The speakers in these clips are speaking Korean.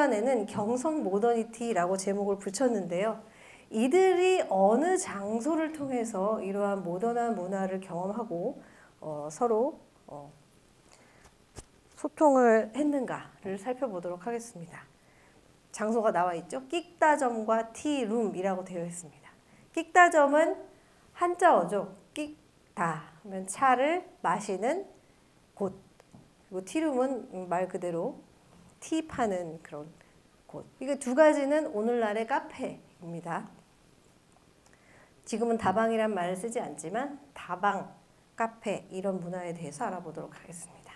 논란에는 경성 모더니티라고 제목을 붙였는데요. 이들이 어느 장소를 통해서 이러한 모던한 문화를 경험하고 서로 소통을 했는가를 살펴보도록 하겠습니다. 장소가 나와 있죠. 끽다점과 티룸이라고 되어 있습니다. 끽다점은 한자어죠. 끽다 하면 차를 마시는 곳. 그리고 티룸은 말 그대로 티 파는 그런 곳. 이게 두 가지는 오늘날의 카페입니다. 지금은 다방이란 말을 쓰지 않지만 다방, 카페 이런 문화에 대해서 알아보도록 하겠습니다.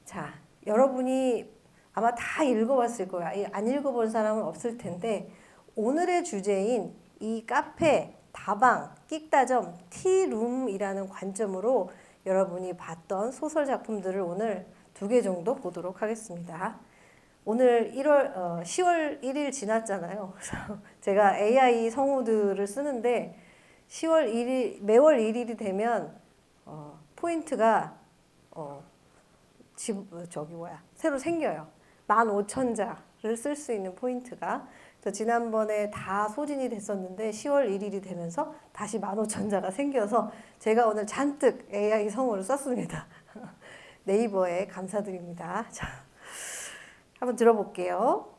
자, 여러분이 아마 다 읽어봤을 거예요. 안 읽어본 사람은 없을 텐데 오늘의 주제인 이 카페, 다방, 끽다점, 티룸이라는 관점으로 여러분이 봤던 소설 작품들을 오늘 2개 정도 보도록 하겠습니다. 오늘 10월 1일 지났잖아요. 그래서 제가 AI 성우들을 쓰는데 10월 1일, 매월 1일이 되면 포인트가 새로 생겨요. 15,000자를 쓸 수 있는 포인트가. 그래서 지난번에 다 소진이 됐었는데 10월 1일이 되면서 다시 15,000자가 생겨서 제가 오늘 잔뜩 AI 성우를 썼습니다. 네이버에 감사드립니다. 자, 한번 들어볼게요.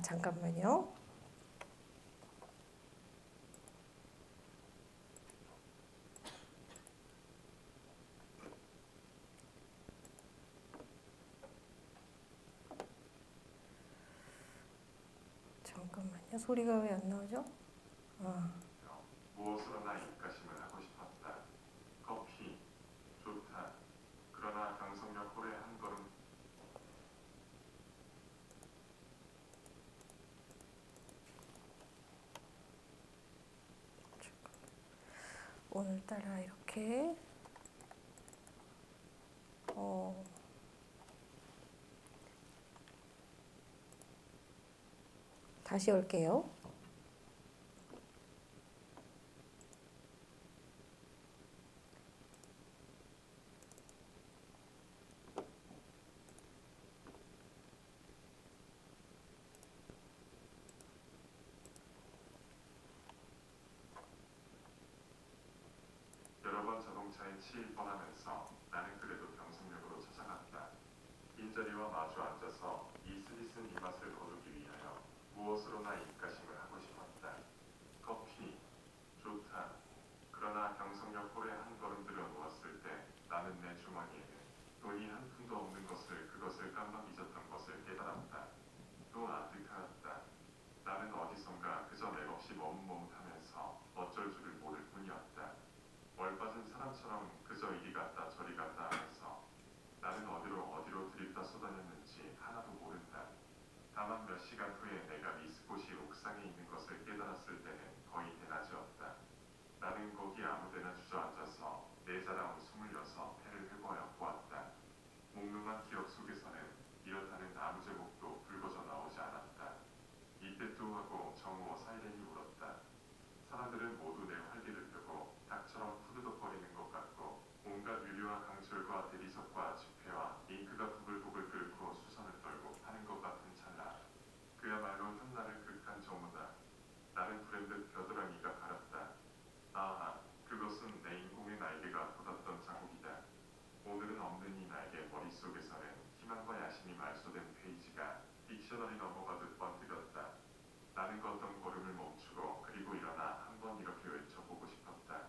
잠깐만요. 잠깐만요. 소리가 왜 안 나오죠? 무엇으로나 입가심을 하고 싶었다. 커피, 좋다. 그러나 강성역 홀에 한 걸음. 오늘따라 이렇게 다시 올게요. 여러 번 자동차에 치일 뻔하면서 나는 그래도 경성역으로 찾아갔다. 빈자리와 마주 앉아서 이 쓰디쓴 입맛을 거두기 위하여 무엇으로나 입가심을 하고 싶었다. 커피, 좋다. 그러나 경성역 홀에 한 걸음 들여 누웠을 때 나는 내 주머니에는 돈이 한 푼도 없는 것을, 그것을 깜빡 잊었던 것을 깨달았다. 또 아득하였다. 나는 어디선가 그저 맥없이 머뭇머뭇하면서 어쩔 줄을 모를 뿐이었다. 얼빠진 사람처럼 그저 이리 갔다 저리 갔다 하면서 나는 어디로 들이다 쏟아냈는지 하나도 모른다. 다만 몇 시간 후에 내가 미스코시 옥상에 있는 것을 깨달았을 때는 거의 대낮이었다. 나는 거기 아무데나 주저앉아서 내 자라온 26 해를 회고하여 보았다. 몽롱한 기억 속에서는 이렇다는 아무 제목도 불거져 나오지 않았다. 이때 또 하고 정오 사이렌이 울었다. 사람들은 모두 내 활기를 펴고 닭처럼 후두덕거리는 것 같고 온갖 유리와 강철과 대리석과 지폐와 잉크가 부글부글 끓고 수선을 떨고 하는 것 같은 찰나. 그야말로 한나를 극한 정오다. 나는 불현듯 겨드랑이가 가렵다. 아하, 그것은 내 인공의 날개가 돋았던 자국이다. 오늘은 없는 이 날개 머릿속에서는 희망과 야심이 말소된 페이지가 딕셔너리 넘어가듯 번뜩였다. 나는 걷던 걸음을 멈추고 그리고 일어나 한번 이렇게 외쳐보고 싶었다.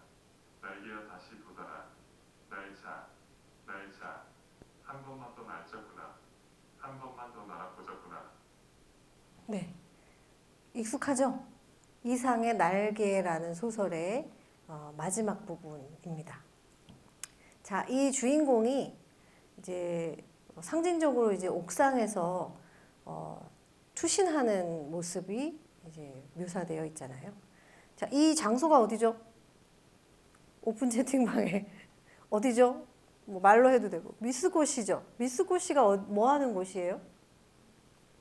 날개야 다시 돋아라. 날자, 날자. 한 번만 더 날자구나. 한 번만 더 날아보자구나. 네, 익숙하죠? 이상의 날개라는 소설의 마지막 부분입니다. 자, 이 주인공이 이제 상징적으로 이제 옥상에서 투신하는 모습이 이제 묘사되어 있잖아요. 자, 이 장소가 어디죠? 오픈 채팅방에 어디죠? 뭐 말로 해도 되고 미스코시죠. 미스코시가 뭐 하는 곳이에요?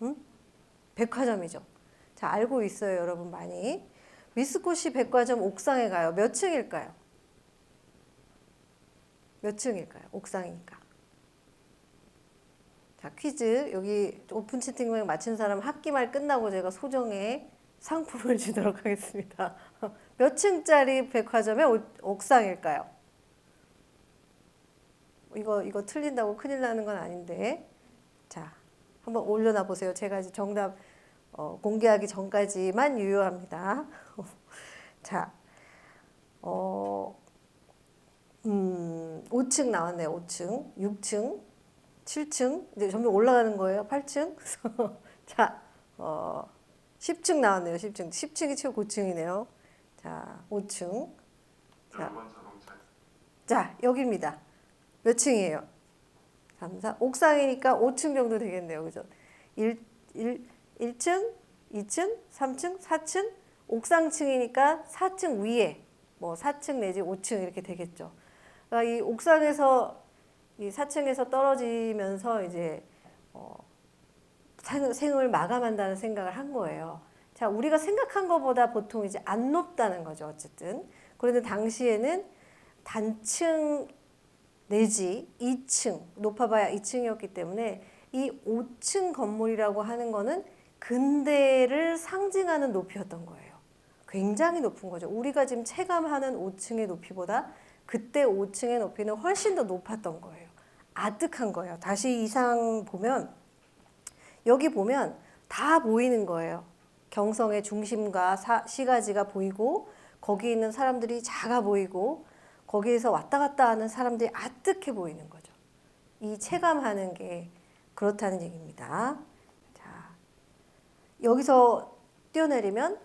응? 백화점이죠. 자, 알고 있어요, 여러분 많이. 미스코시 백화점 옥상에 가요. 몇 층일까요? 몇 층일까요? 옥상이니까. 자, 퀴즈. 여기 오픈 채팅방 맞힌 사람 학기말 끝나고 제가 소정의 상품을 주도록 하겠습니다. 몇 층짜리 백화점의 옥상일까요? 이거 틀린다고 큰일 나는 건 아닌데. 자, 한번 올려놔 보세요. 제가 이제 정답 공개하기 전까지만 유효합니다. 자, 5층 나왔네요. 5층, 6층, 7층, 이제 점점 올라가는 거예요. 8층. 자, 10층 나왔네요. 10층. 10층이 최고 고층이네요. 자, 5층. 자, 10번 자동차 자, 여기입니다. 몇 층이에요? 3, 4. 옥상이니까 5층 정도 되겠네요. 그죠? 1층, 2층, 3층, 4층. 옥상층이니까 4층 위에 뭐 4층 내지 5층 이렇게 되겠죠. 그러니까 이 옥상에서 이 4층에서 떨어지면서 이제 생을 마감한다는 생각을 한 거예요. 자, 우리가 생각한 것보다 보통 이제 안 높다는 거죠. 어쨌든. 그런데 당시에는 단층 내지 2층, 높아봐야 2층이었기 때문에 이 5층 건물이라고 하는 거는 근대를 상징하는 높이였던 거예요. 굉장히 높은 거죠. 우리가 지금 체감하는 5층의 높이보다 그때 5층의 높이는 훨씬 더 높았던 거예요. 아득한 거예요. 다시 이상 보면 여기 보면 다 보이는 거예요. 경성의 중심과 시가지가 보이고 거기 있는 사람들이 작아 보이고 거기에서 왔다 갔다 하는 사람들이 아득해 보이는 거죠. 이 체감하는 게 그렇다는 얘기입니다. 자, 여기서 뛰어내리면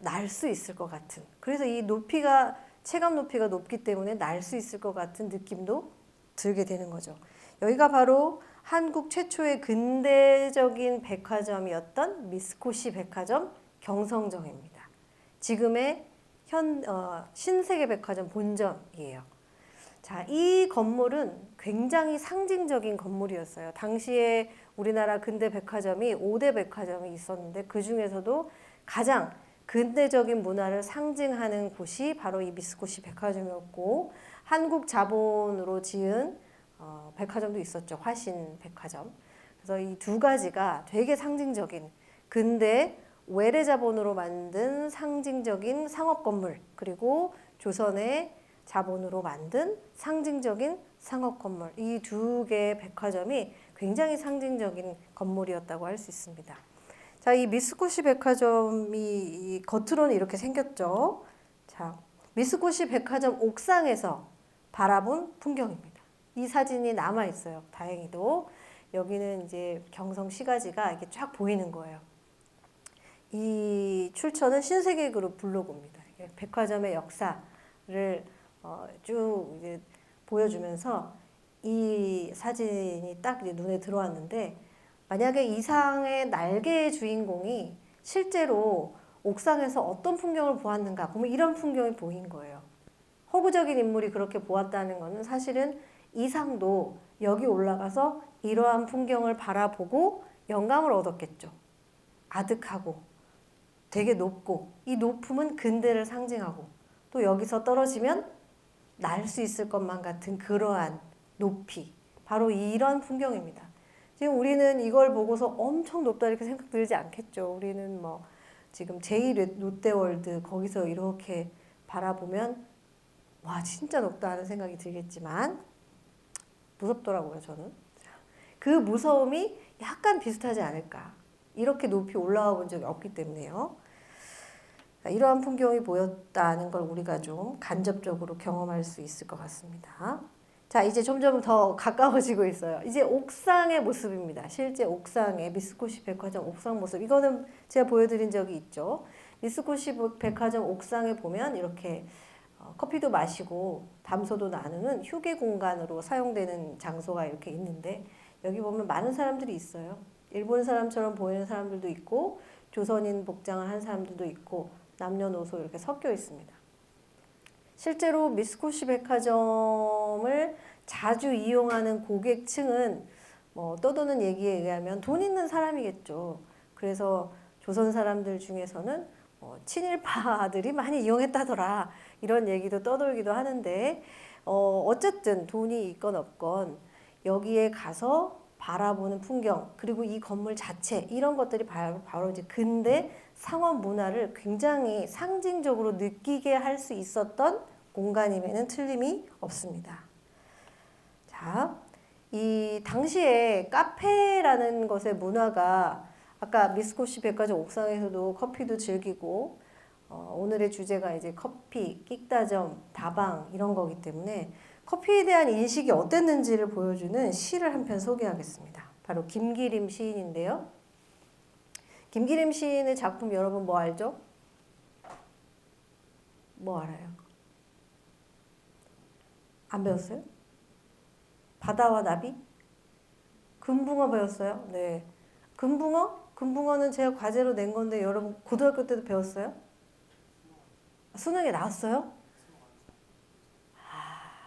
날 수 있을 것 같은. 그래서 이 높이가 체감 높이가 높기 때문에 날 수 있을 것 같은 느낌도 들게 되는 거죠. 여기가 바로 한국 최초의 근대적인 백화점이었던 미스코시 백화점 경성정입니다. 지금의 신세계백화점 본점이에요. 자, 이 건물은 굉장히 상징적인 건물이었어요. 당시에 우리나라 근대 백화점이 5대 백화점이 있었는데 그 중에서도 가장 근대적인 문화를 상징하는 곳이 바로 이 미쓰고시 백화점이었고 한국 자본으로 지은 백화점도 있었죠. 화신 백화점. 그래서 이 두 가지가 되게 상징적인 근대 외래 자본으로 만든 상징적인 상업 건물 그리고 조선의 자본으로 만든 상징적인 상업 건물 이 두 개의 백화점이 굉장히 상징적인 건물이었다고 할 수 있습니다. 자, 이 미쓰고시 백화점이 겉으로는 이렇게 생겼죠. 자, 미쓰고시 백화점 옥상에서 바라본 풍경입니다. 이 사진이 남아 있어요. 다행히도 여기는 이제 경성 시가지가 이렇게 쫙 보이는 거예요. 이 출처는 신세계그룹 블로그입니다. 백화점의 역사를 쭉 이제 보여주면서 이 사진이 딱 이제 눈에 들어왔는데 만약에 이상의 날개의 주인공이 실제로 옥상에서 어떤 풍경을 보았는가 보면 이런 풍경이 보인 거예요. 허구적인 인물이 그렇게 보았다는 것은 사실은 이상도 여기 올라가서 이러한 풍경을 바라보고 영감을 얻었겠죠. 아득하고 되게 높고 이 높음은 근대를 상징하고 또 여기서 떨어지면 날 수 있을 것만 같은 그러한 높이 바로 이런 풍경입니다. 지금 우리는 이걸 보고서 엄청 높다 이렇게 생각 들지 않겠죠. 우리는 뭐 지금 제1 롯데월드 거기서 이렇게 바라보면 와 진짜 높다 하는 생각이 들겠지만 무섭더라고요. 저는 그 무서움이 약간 비슷하지 않을까. 이렇게 높이 올라와 본 적이 없기 때문에요. 이러한 풍경이 보였다는 걸 우리가 좀 간접적으로 경험할 수 있을 것 같습니다. 자, 이제 점점 더 가까워지고 있어요. 이제 옥상의 모습입니다. 실제 옥상의 미쓰고시 백화점 옥상 모습. 이거는 제가 보여드린 적이 있죠. 미쓰고시 백화점 옥상에 보면 이렇게 커피도 마시고 담소도 나누는 휴게 공간으로 사용되는 장소가 이렇게 있는데 여기 보면 많은 사람들이 있어요. 일본 사람처럼 보이는 사람들도 있고 조선인 복장을 한 사람들도 있고 남녀노소 이렇게 섞여 있습니다. 실제로 미쓰고시 백화점을 자주 이용하는 고객층은 뭐 떠도는 얘기에 의하면 돈 있는 사람이겠죠. 그래서 조선 사람들 중에서는 친일파들이 많이 이용했다더라 이런 얘기도 떠돌기도 하는데 어쨌든 돈이 있건 없건 여기에 가서 바라보는 풍경, 그리고 이 건물 자체 이런 것들이 바로 이제 근대 상업 문화를 굉장히 상징적으로 느끼게 할 수 있었던 공간임에는 틀림이 없습니다. 자, 이 당시에 카페라는 것의 문화가 아까 미스코시 백화점 옥상에서도 커피도 즐기고 오늘의 주제가 이제 커피, 끽다점, 다방 이런 거기 때문에 커피에 대한 인식이 어땠는지를 보여주는 시를 한 편 소개하겠습니다. 바로 김기림 시인인데요. 김기림 시인의 작품 여러분 뭐 알죠? 뭐 알아요? 안 배웠어요? 바다와 나비? 금붕어 배웠어요? 네. 금붕어? 금붕어는 제가 과제로 낸 건데 여러분 고등학교 때도 배웠어요? 수능에 나왔어요?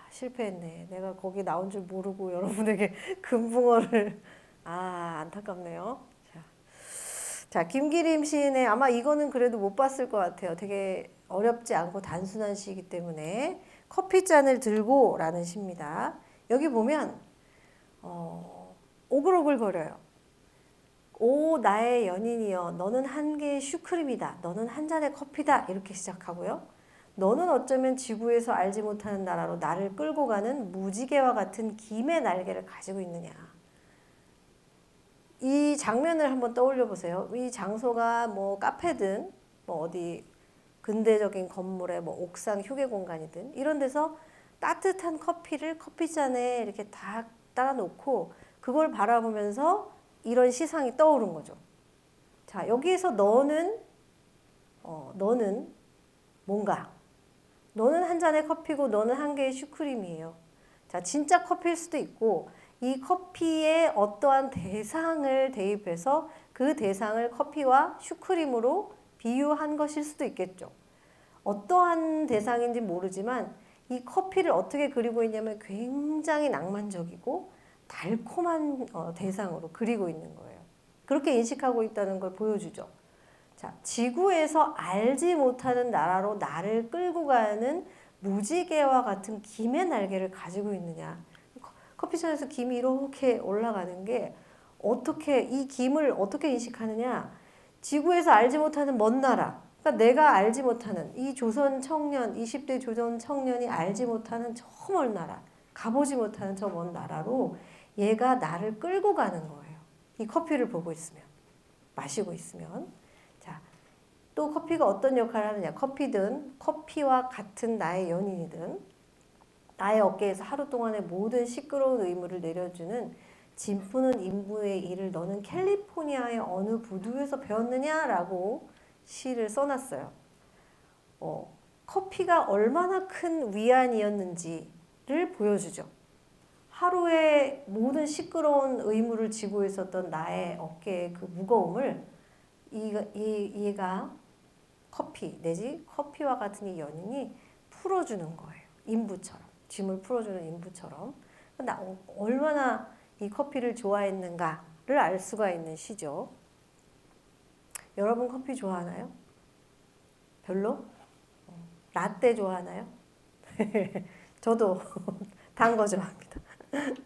실패했네. 내가 거기 나온 줄 모르고 여러분에게 금붕어를 안타깝네요. 자, 김기림 시인의 아마 이거는 그래도 못 봤을 것 같아요. 되게 어렵지 않고 단순한 시이기 때문에 커피잔을 들고라는 시입니다. 여기 보면 오글오글거려요. 오 나의 연인이여 너는 한 개의 슈크림이다. 너는 한 잔의 커피다. 이렇게 시작하고요. 너는 어쩌면 지구에서 알지 못하는 나라로 나를 끌고 가는 무지개와 같은 김의 날개를 가지고 있느냐. 이 장면을 한번 떠올려 보세요. 이 장소가 뭐 카페든 뭐 어디 근대적인 건물의 뭐 옥상 휴게 공간이든 이런 데서 따뜻한 커피를 커피잔에 이렇게 딱 따라 놓고 그걸 바라보면서 이런 시상이 떠오른 거죠. 자, 여기에서 너는 뭔가 너는 한 잔의 커피고 너는 한 개의 슈크림이에요. 자, 진짜 커피일 수도 있고 이 커피에 어떠한 대상을 대입해서 그 대상을 커피와 슈크림으로 비유한 것일 수도 있겠죠. 어떠한 대상인지 모르지만 이 커피를 어떻게 그리고 있냐면 굉장히 낭만적이고 달콤한 대상으로 그리고 있는 거예요. 그렇게 인식하고 있다는 걸 보여주죠. 자, 지구에서 알지 못하는 나라로 나를 끌고 가는 무지개와 같은 김의 날개를 가지고 있느냐. 커피잔에서 김이 이렇게 올라가는 게 어떻게 이 김을 어떻게 인식하느냐. 지구에서 알지 못하는 먼 나라. 그러니까 내가 알지 못하는 이 조선 청년, 20대 조선 청년이 알지 못하는 저 먼 나라, 가보지 못하는 저 먼 나라로 얘가 나를 끌고 가는 거예요. 이 커피를 보고 있으면, 마시고 있으면. 자, 또 커피가 어떤 역할을 하느냐. 커피든 커피와 같은 나의 연인이든 나의 어깨에서 하루 동안의 모든 시끄러운 의무를 내려주는 짐 푸는 인부의 일을 너는 캘리포니아의 어느 부두에서 배웠느냐라고 시를 써놨어요. 커피가 얼마나 큰 위안이었는지를 보여주죠. 하루의 모든 시끄러운 의무를 지고 있었던 나의 어깨의 그 무거움을 얘가 커피 내지 커피와 같은 이 연인이 풀어주는 거예요. 인부처럼. 짐을 풀어주는 인부처럼. 나 얼마나 이 커피를 좋아했는가를 알 수가 있는 시죠. 여러분 커피 좋아하나요? 별로? 라떼 좋아하나요? 저도 단 거 좋아합니다.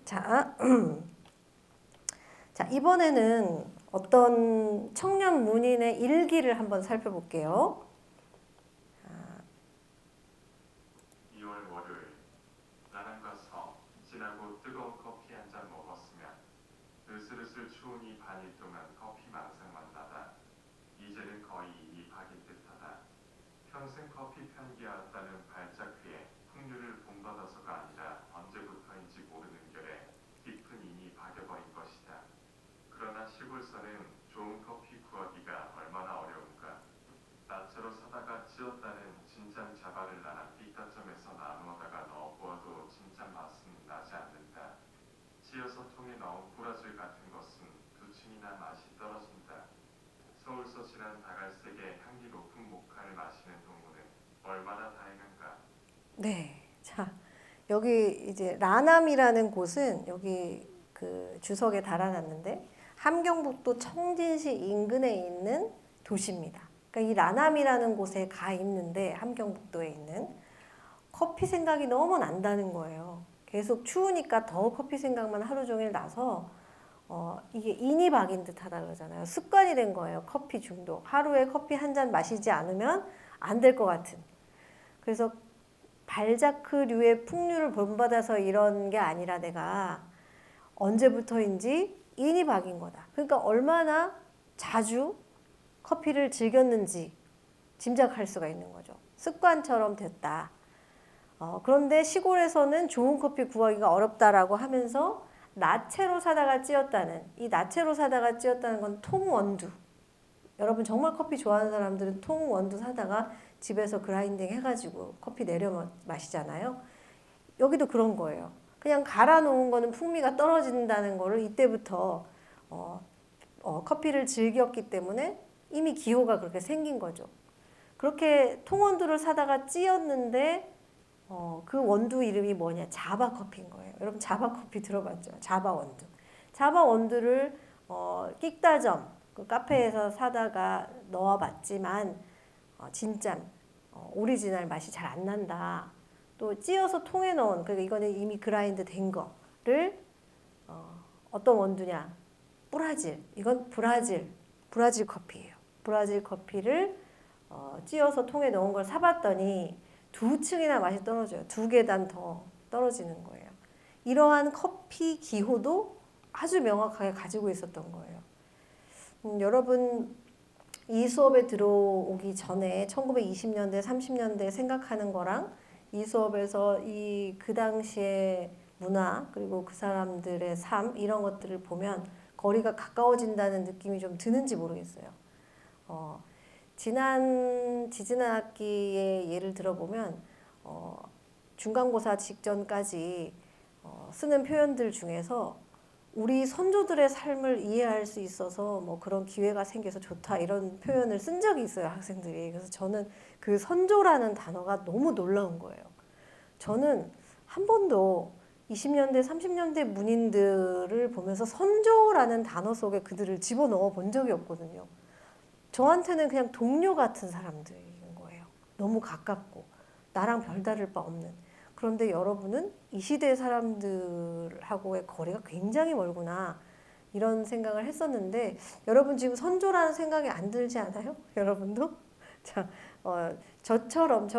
자, 자, 이번에는 어떤 청년 문인의 일기를 한번 살펴볼게요. 2월 월요일 나는 가서 진하고 뜨거운 커피 한 잔 먹었으면 으슬으슬 추운 이 반일 동안 커피 망상만 나다. 이제는 거의 입이 박인 듯하다. 평생 커피 편기해왔다는 발작 위에 풍류를 본받아서가 아니라 언제부터인지 모르는 결에 깊은 인이 박여버린 것이다. 그러나 시골서는 좋은 커피 구하기가 얼마나 어려운가. 낯으로 사다가 찧었다는 진짠 자바를 나란 삐까점에서 나누어다가 넣어보아도 진짠 맛은 나지 않는다. 찧어서 통에 넣은 뿌라질 같은 것은 두 층이나 맛이 떨어진다. 서울서 진한 다갈색의 향기 높은 모카를 마시는 동무는 얼마나 다행한가. 네. 자, 여기 이제 라남이라는 곳은 여기 그 주석에 달아놨는데 함경북도 청진시 인근에 있는 도시입니다. 그러니까 이 라남이라는 곳에 가 있는데 함경북도에 있는 커피 생각이 너무 난다는 거예요. 계속 추우니까 더 커피 생각만 하루 종일 나서 이게 인이 박인 듯하다 그러잖아요. 습관이 된 거예요. 커피 중독. 하루에 커피 한 잔 마시지 않으면 안 될 것 같은. 그래서 발자크류의 풍류를 본받아서 이런 게 아니라 내가 언제부터인지 인이 박인 거다. 그러니까 얼마나 자주 커피를 즐겼는지 짐작할 수가 있는 거죠. 습관처럼 됐다. 그런데 시골에서는 좋은 커피 구하기가 어렵다라고 하면서 나체로 사다가 찌었다는, 이 나체로 사다가 찌었다는 건 통원두. 여러분 정말 커피 좋아하는 사람들은 통원두 사다가 집에서 그라인딩 해가지고 커피 내려 마시잖아요. 여기도 그런 거예요. 그냥 갈아 놓은 거는 풍미가 떨어진다는 거를 이때부터 커피를 즐겼기 때문에 이미 기호가 그렇게 생긴 거죠. 그렇게 통원두를 사다가 찌었는데 그 원두 이름이 뭐냐? 자바 커피인 거예요. 여러분 자바 커피 들어봤죠? 자바 원두. 자바 원두를 끽다점 그 카페에서 사다가 넣어봤지만 진짜 오리지널 맛이 잘 안 난다. 또 찌어서 통에 넣은 그러니까 이거는 이미 그라인드 된 거를 어떤 원두냐? 브라질. 이건 브라질 커피예요. 브라질 커피를 찌어서 통에 넣은 걸 사봤더니 2층이나 맛이 떨어져요. 2계단 더 떨어지는 거예요. 이러한 커피 기호도 아주 명확하게 가지고 있었던 거예요. 여러분 이 수업에 들어오기 전에 1920년대, 30년대 생각하는 거랑 이 수업에서 그 당시의 문화 그리고 그 사람들의 삶 이런 것들을 보면 거리가 가까워진다는 느낌이 좀 드는지 모르겠어요. 지지난 학기의 예를 들어보면 중간고사 직전까지 쓰는 표현들 중에서 우리 선조들의 삶을 이해할 수 있어서 뭐 그런 기회가 생겨서 좋다 이런 표현을 쓴 적이 있어요 학생들이. 그래서 저는 그 선조라는 단어가 너무 놀라운 거예요. 저는 한 번도 20년대 30년대 문인들을 보면서 선조라는 단어 속에 그들을 집어넣어 본 적이 없거든요. 저한테는 그냥 동료 같은 사람들인 거예요. 너무 가깝고 나랑 별다를 바 없는. 그런데 여러분은 이 시대 사람들하고의 거리가 굉장히 멀구나 이런 생각을 했었는데 여러분 지금 선조라는 생각이 안 들지 않아요? 여러분도? 자, 저처럼은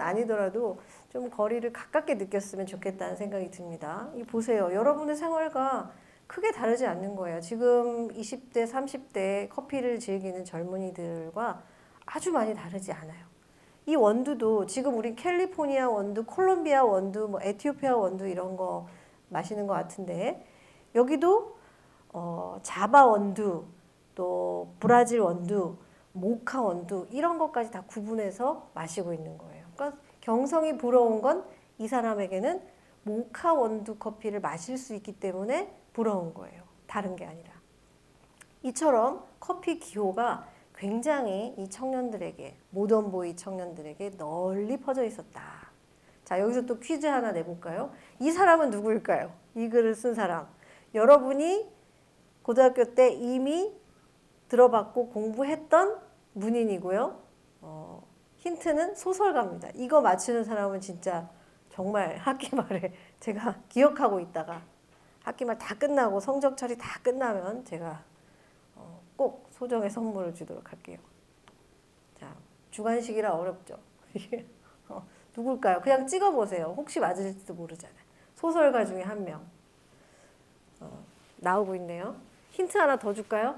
아니더라도 좀 거리를 가깝게 느꼈으면 좋겠다는 생각이 듭니다. 이 보세요. 여러분의 생활과 크게 다르지 않는 거예요. 지금 20대, 30대 커피를 즐기는 젊은이들과 아주 많이 다르지 않아요. 이 원두도 지금 우리 캘리포니아 원두, 콜롬비아 원두, 뭐 에티오피아 원두 이런 거 마시는 것 같은데 여기도 자바 원두, 또 브라질 원두, 모카 원두 이런 것까지 다 구분해서 마시고 있는 거예요. 그러니까 경성이 부러운 건 이 사람에게는 모카 원두 커피를 마실 수 있기 때문에 부러운 거예요. 다른 게 아니라. 이처럼 커피 기호가 굉장히 이 청년들에게 모던보이 청년들에게 널리 퍼져 있었다. 자 여기서 또 퀴즈 하나 내볼까요? 이 사람은 누구일까요? 이 글을 쓴 사람. 여러분이 고등학교 때 이미 들어봤고 공부했던 문인이고요. 힌트는 소설가입니다. 이거 맞추는 사람은 진짜 정말 학기 말에 제가 기억하고 있다가 학기 말 다 끝나고 성적 처리 다 끝나면 제가 꼭 소정의 선물을 주도록 할게요. 자, 주관식이라 어렵죠. 누굴까요? 그냥 찍어보세요. 혹시 맞을지도 모르잖아요. 소설가 중에 한 명. 나오고 있네요. 힌트 하나 더 줄까요?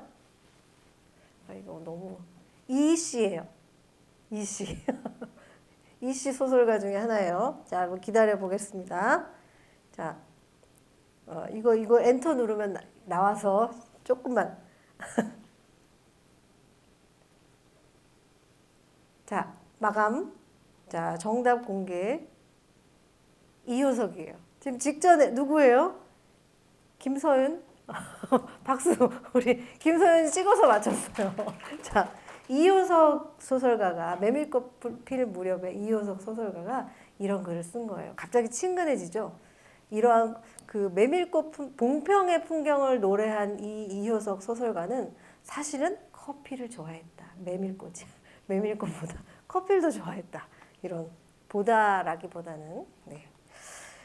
이거 너무 이씨예요. 이씨. 이씨 소설가 중에 하나예요. 자, 한번 기다려 보겠습니다. 자, 이거 엔터 누르면 나와서 조금만. 자, 마감. 자, 정답 공개. 이효석이에요. 지금 직전에 누구예요? 김서윤? 박수. 우리 김서윤 찍어서 맞췄어요. 자, 이효석 소설가가 메밀꽃 필 무렵에 이효석 소설가가 이런 글을 쓴 거예요. 갑자기 친근해지죠. 이러한 그 메밀꽃 봉평의 풍경을 노래한 이 이효석 소설가는 사실은 커피를 좋아했다. 메밀꽃보다 커피를 더 좋아했다. 이런 보다라기보다는 네.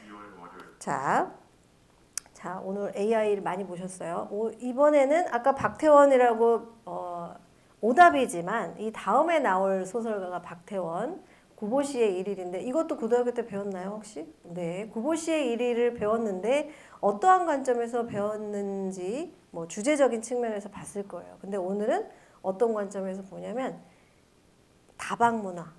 2월 월요일 자 자, 오늘 AI를 많이 보셨어요. 이번에는 아까 박태원이라고 오답이지만 이 다음에 나올 소설가가 박태원, 구보시의 일일인데 이것도 고등학교 때 배웠나요 혹시? 네, 구보시의 일일을 배웠는데 어떠한 관점에서 배웠는지 뭐 주제적인 측면에서 봤을 거예요. 근데 오늘은 어떤 관점에서 보냐면 다방 문화.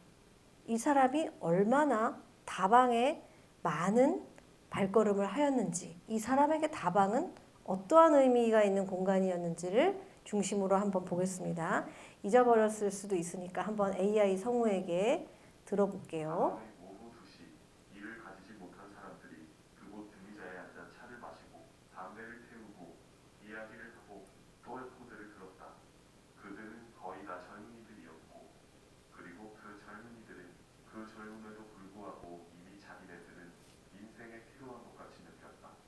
이 사람이 얼마나 다방에 많은 발걸음을 하였는지, 이 사람에게 다방은 어떠한 의미가 있는 공간이었는지를 중심으로 한번 보겠습니다. 잊어버렸을 수도 있으니까 한번 AI 성우에게 들어볼게요. 다음에 오후 2시 일을 가지지 못한 사람들이 그곳 등의자에 앉아 차를 마시고 담배를 태우고 이야기를 하고 토요코드를 들었다. 그들은 거의 다 젊은이들이었고 그리고 그 젊은이들은 그 젊음에도 불구하고 이미 자기네들은 인생에 필요한 것 같이 느꼈다.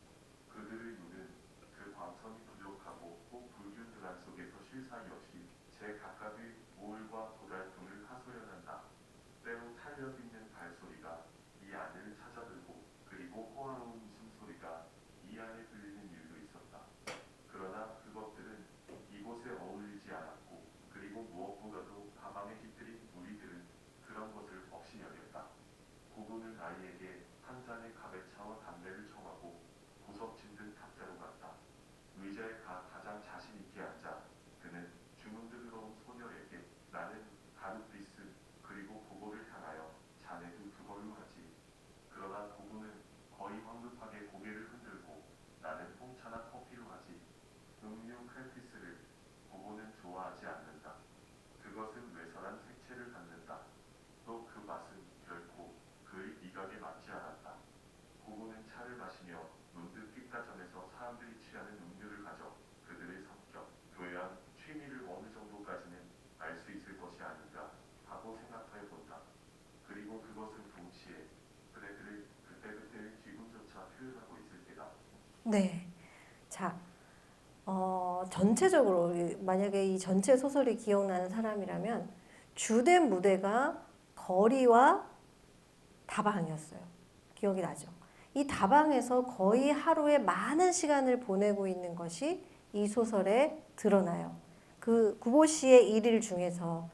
그들의 눈은 그 광선이 부족하고 꼭 불균 드란 속에서 쉴 사이 없이 제 각각의 모을과 도달등을 하소연한다. 때로 탄력 있는 발소리가 이 안을 찾아들고 그리고 호화로운 웃음소리가 이 안에 들리는 일도 있었다. 그러나 그것들은 이곳에 어울리지 않았고 그리고 무엇보다도 가방에 깃들인 무리들은 그런 것을 없이 여겼다. 구구는 아이에게 한 잔의 가베차와 담배를 청하고 구석진 듯 탁자로 갔다. 의자에 가장 자신 있게 앉아 그는 주문들러온 소녀에게 나는 가루비스 그리고 구구를 향하여 자네도 그걸로 하지. 그러나 구구는 거의 황급하게 고개를 흔들고 나는 홍차나 커피로 하지. 음료 크레피스를 구구는 좋아하지 않는다. 그것은 외설한 색채를 갖는다. 또 그 맛은 결코 그의 미각에 맞지 않았다. 구구는 차를 마시며 문득 뒷가정에서 사람들이 취하는 음료를 가져 그들의 성격, 교양, 취미를 어느 정도까지는 알 수 있을 것이 아닌가 하고 생각해 본다. 그리고 그것은 동시에 그대들의 그때그때의 기분조차 표현하고 있을 때다. 네. 자, 전체적으로 만약에 이 전체 소설이 기억나는 사람이라면 주된 무대가 거리와 다방이었어요. 기억이 나죠? 이 다방에서 거의 하루에 많은 시간을 보내고 있는 것이 이 소설에 드러나요. 그 구보시의 일일 중에서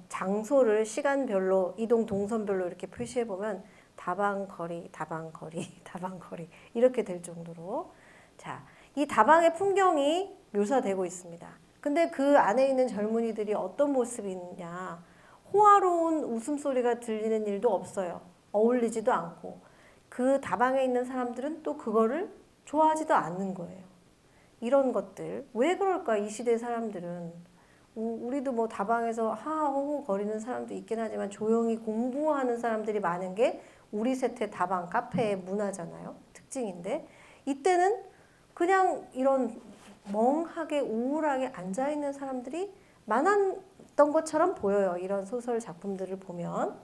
장소를 시간별로 이동 동선별로 이렇게 표시해 보면 다방거리, 다방거리, 다방거리 이렇게 될 정도로 자, 이 다방의 풍경이 묘사되고 있습니다. 근데 그 안에 있는 젊은이들이 어떤 모습이 있느냐? 호화로운 웃음소리가 들리는 일도 없어요. 어울리지도 않고 그 다방에 있는 사람들은 또 그거를 좋아하지도 않는 거예요. 이런 것들 왜 그럴까? 이 시대 사람들은 우리도 뭐 다방에서 하하호호 거리는 사람도 있긴 하지만 조용히 공부하는 사람들이 많은 게 우리 세태 다방 카페의 문화잖아요. 특징인데 이때는 그냥 이런 멍하게 우울하게 앉아 있는 사람들이 많았던 것처럼 보여요. 이런 소설 작품들을 보면.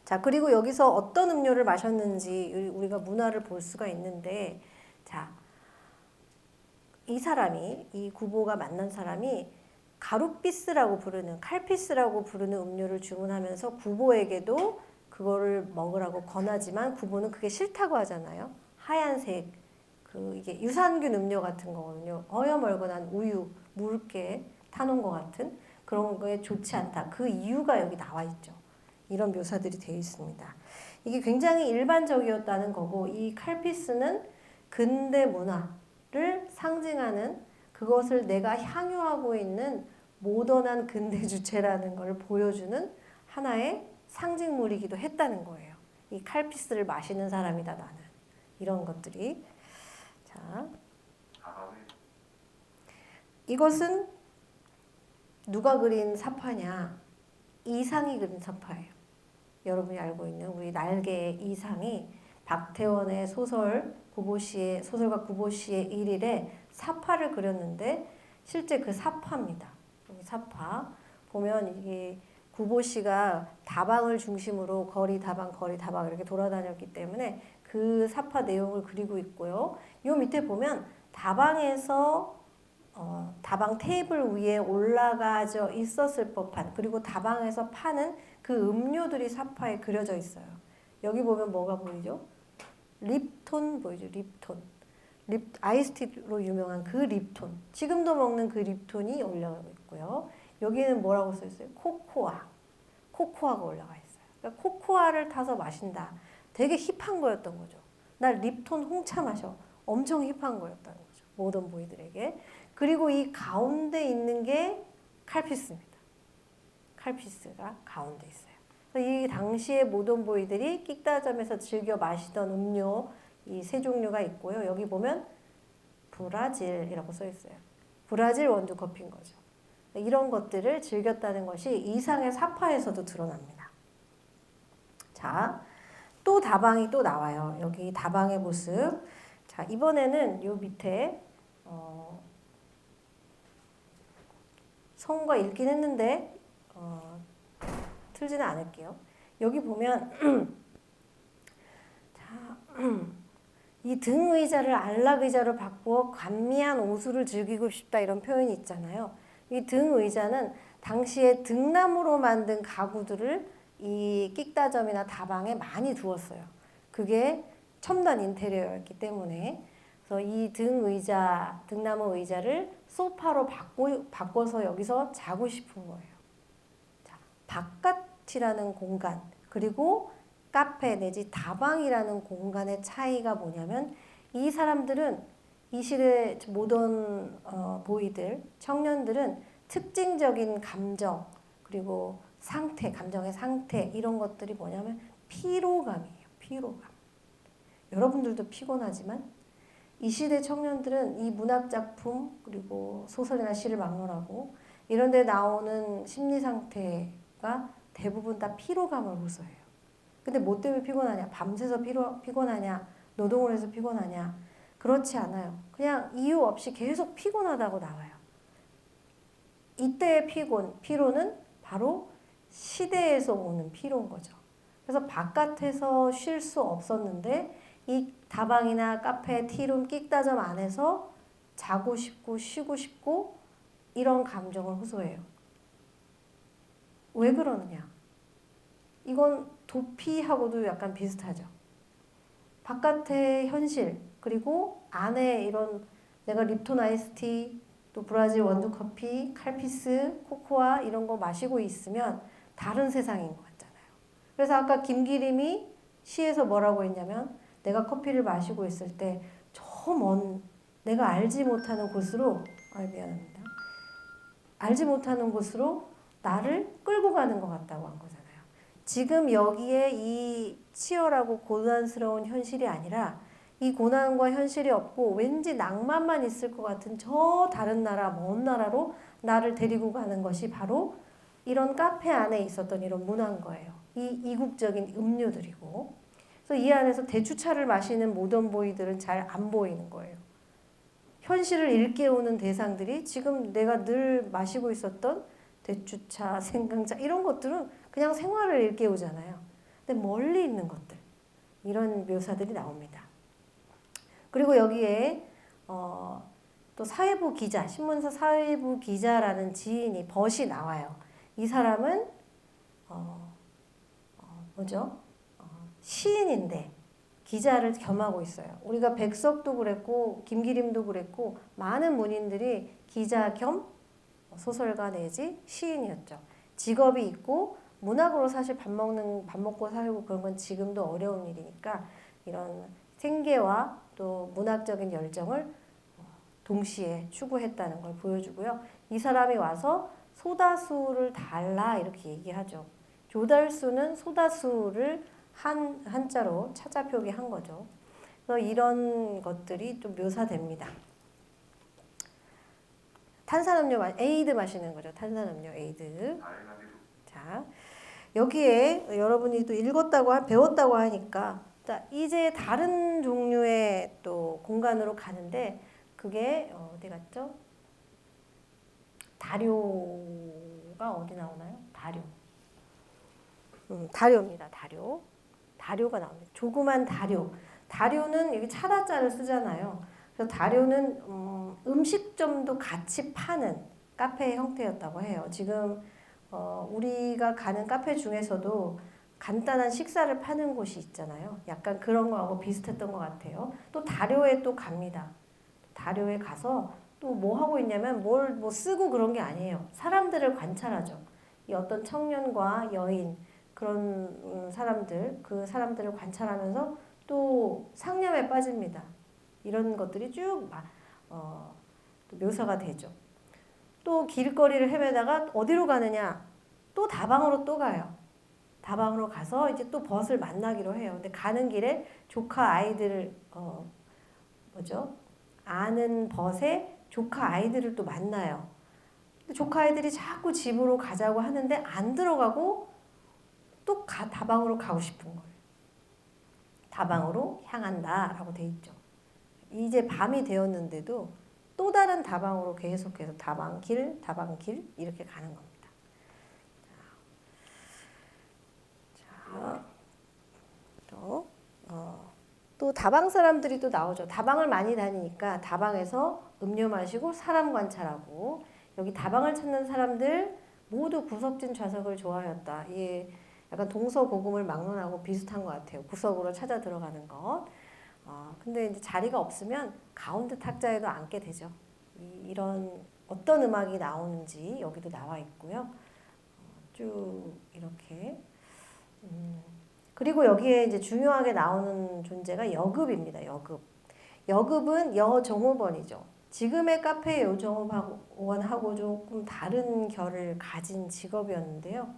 자, 그리고 여기서 어떤 음료를 마셨는지 우리가 문화를 볼 수가 있는데, 자, 이 사람이, 이 구보가 만난 사람이 가루피스라고 부르는, 칼피스라고 부르는 음료를 주문하면서 구보에게도 그거를 먹으라고 권하지만 구보는 그게 싫다고 하잖아요. 하얀색, 이게 유산균 음료 같은 거거든요. 어여멀건한 우유, 묽게 타놓은 것 같은 그런 거에 좋지 않다. 그 이유가 여기 나와 있죠. 이런 묘사들이 되어 있습니다. 이게 굉장히 일반적이었다는 거고 이 칼피스는 근대 문화를 상징하는 그것을 내가 향유하고 있는 모던한 근대 주체라는 걸 보여주는 하나의 상징물이기도 했다는 거예요. 이 칼피스를 마시는 사람이다 나는. 이런 것들이. 자, 이것은 누가 그린 사파냐? 이상이 그린 사파예요. 여러분이 알고 있는 우리 날개의 이상이 박태원의 소설가 구보시의 일일에 사파를 그렸는데 실제 그 사파입니다. 여기 사파 보면 이게 구보시가 다방을 중심으로 거리 다방 이렇게 돌아다녔기 때문에 그 사파 내용을 그리고 있고요. 요 밑에 보면 다방에서 다방 테이블 위에 올라가져 있었을 법한 그리고 다방에서 파는 그 음료들이 사파에 그려져 있어요. 여기 보면 뭐가 보이죠? 립톤 보이죠? 립톤. 아이스티로 유명한 그 립톤, 지금도 먹는 그 립톤이 올라가고 있고요. 여기는 뭐라고 써 있어요? 코코아가 올라가 있어요. 그러니까 코코아를 타서 마신다. 되게 힙한 거였던 거죠. 나 립톤 홍차 마셔. 엄청 힙한 거였다는 거죠. 모던 보이들에게. 그리고 이 가운데 있는 게 칼피스입니다. 칼피스가 가운데 있어요. 이 당시에 모던 보이들이 끽다점에서 즐겨 마시던 음료 이 세 종류가 있고요. 여기 보면 브라질이라고 써 있어요. 브라질 원두 커피인 거죠. 이런 것들을 즐겼다는 것이 이상의 사파에서도 드러납니다. 자, 또 다방이 또 나와요. 여기 다방의 모습. 자, 이번에는 요 밑에 성우가 읽긴 했는데 틀지는 않을게요. 여기 보면 자, 이 등 의자를 안락 의자로 바꾸어 감미한 오수를 즐기고 싶다 이런 표현이 있잖아요. 이 등 의자는 당시에 등나무로 만든 가구들을 이 끽다점이나 다방에 많이 두었어요. 그게 첨단 인테리어였기 때문에 그래서 이 등 의자, 등나무 의자를 소파로 바꿔서 여기서 자고 싶은 거예요. 자, 바깥이라는 공간 그리고 카페 내지 다방이라는 공간의 차이가 뭐냐면 이 사람들은 이 시대 모던 보이들, 청년들은 특징적인 감정 그리고 상태, 감정의 상태 이런 것들이 뭐냐면 피로감이에요. 피로감. 여러분들도 피곤하지만 이 시대 청년들은 이 문학작품 그리고 소설이나 시를 막론하고 이런 데 나오는 심리 상태가 대부분 다 피로감을 호소해요. 근데 뭐 때문에 피곤하냐? 밤새서 피곤하냐? 노동을 해서 피곤하냐? 그렇지 않아요. 그냥 이유 없이 계속 피곤하다고 나와요. 이때의 피로는 바로 시대에서 오는 피로인 거죠. 그래서 바깥에서 쉴 수 없었는데 이 다방이나 카페, 티룸, 끽다점 안에서 자고 싶고 쉬고 싶고 이런 감정을 호소해요. 왜 그러느냐? 이건 도피하고도 약간 비슷하죠. 바깥의 현실 그리고 안에 이런 내가 립톤 아이스티 또 브라질 원두 커피, 칼피스, 코코아 이런 거 마시고 있으면 다른 세상인 것 같잖아요. 그래서 아까 김기림이 시에서 뭐라고 했냐면 내가 커피를 마시고 있을 때 저 먼 내가 알지 못하는 곳으로 미안합니다. 알지 못하는 곳으로 나를 끌고 가는 것 같다고 한 거잖아요. 지금 여기에 이 치열하고 고난스러운 현실이 아니라 이 고난과 현실이 없고 왠지 낭만만 있을 것 같은 저 다른 나라, 먼 나라로 나를 데리고 가는 것이 바로 이런 카페 안에 있었던 이런 문화인 거예요. 이 이국적인 음료들이고. 그래서 이 안에서 대추차를 마시는 모던 보이들은 잘 안 보이는 거예요. 현실을 일깨우는 대상들이 지금 내가 늘 마시고 있었던 대추차, 생강차 이런 것들은 그냥 생활을 일깨우잖아요. 근데 멀리 있는 것들 이런 묘사들이 나옵니다. 그리고 여기에 또 사회부 기자, 신문사 사회부 기자라는 지인이 벗이 나와요. 이 사람은 뭐죠? 시인인데 기자를 겸하고 있어요. 우리가 백석도 그랬고 김기림도 그랬고 많은 문인들이 기자 겸 소설가 내지 시인이었죠. 직업이 있고 문학으로 사실 밥 먹고 살고 그런 건 지금도 어려운 일이니까 이런 생계와 또 문학적인 열정을 동시에 추구했다는 걸 보여주고요. 이 사람이 와서 소다수를 달라 이렇게 얘기하죠. 조달수는 소다수를 한자로 차자 표기한 거죠. 그래서 이런 것들이 좀 묘사됩니다. 탄산음료 에이드 마시는 거죠. 탄산음료 에이드. 자, 여기에 여러분이 또 읽었다고 배웠다고 하니까 자, 이제 다른 종류의 또 공간으로 가는데 그게 어디 갔죠? 다료가 어디 나오나요? 다료입니다. 다료가 나옵니다. 조그만 다료. 다료는 여기 차다자를 쓰잖아요. 그래서 다료는 음식점도 같이 파는 카페의 형태였다고 해요. 지금 우리가 가는 카페 중에서도 간단한 식사를 파는 곳이 있잖아요. 약간 그런 거하고 비슷했던 것 같아요. 또 다료에 또 갑니다. 다료에 가서 또 뭐 하고 있냐면 뭘 뭐 쓰고 그런 게 아니에요. 사람들을 관찰하죠. 이 어떤 청년과 여인 그런 사람들 그 사람들을 관찰하면서 또 상념에 빠집니다. 이런 것들이 쭉 또 묘사가 되죠. 또 길거리를 헤매다가 어디로 가느냐? 또 다방으로 또 가요. 다방으로 가서 이제 또 벗을 만나기로 해요. 근데 가는 길에 조카 아이들을 뭐죠? 아는 벗의 조카 아이들을 또 만나요. 근데 조카 아이들이 자꾸 집으로 가자고 하는데 안 들어가고 또 다방으로 가고 싶은 거예요. 다방으로 향한다라고 돼 있죠. 이제 밤이 되었는데도 또 다른 다방으로 계속해서 다방길 이렇게 가는 겁니다. 자, 또 다방 사람들이 또 나오죠. 다방을 많이 다니니까 다방에서 음료 마시고 사람 관찰하고 여기 다방을 찾는 사람들 모두 구석진 좌석을 좋아하였다. 이게 약간 동서고금을 막론하고 비슷한 것 같아요. 구석으로 찾아 들어가는 것. 근데 이제 자리가 없으면 가운데 탁자에도 앉게 되죠. 이런 어떤 음악이 나오는지 여기도 나와 있고요. 쭉 이렇게. 그리고 여기에 이제 중요하게 나오는 존재가 여급입니다. 여급. 여급은 여종업원이죠. 지금의 카페 여종업원하고 조금 다른 결을 가진 직업이었는데요.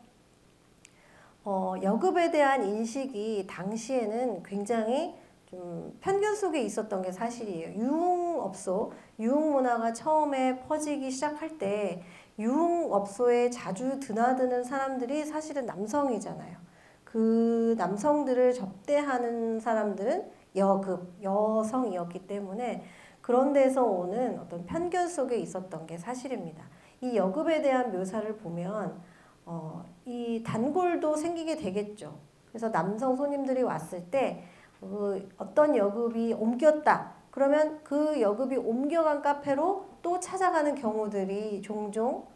여급에 대한 인식이 당시에는 굉장히 좀 편견 속에 있었던 게 사실이에요. 유흥업소, 유흥문화가 처음에 퍼지기 시작할 때 유흥업소에 자주 드나드는 사람들이 사실은 남성이잖아요. 그 남성들을 접대하는 사람들은 여급, 여성이었기 때문에 그런 데서 오는 어떤 편견 속에 있었던 게 사실입니다. 이 여급에 대한 묘사를 보면 이 단골도 생기게 되겠죠. 그래서 남성 손님들이 왔을 때 어떤 여급이 옮겼다. 그러면 그 여급이 옮겨간 카페로 또 찾아가는 경우들이 종종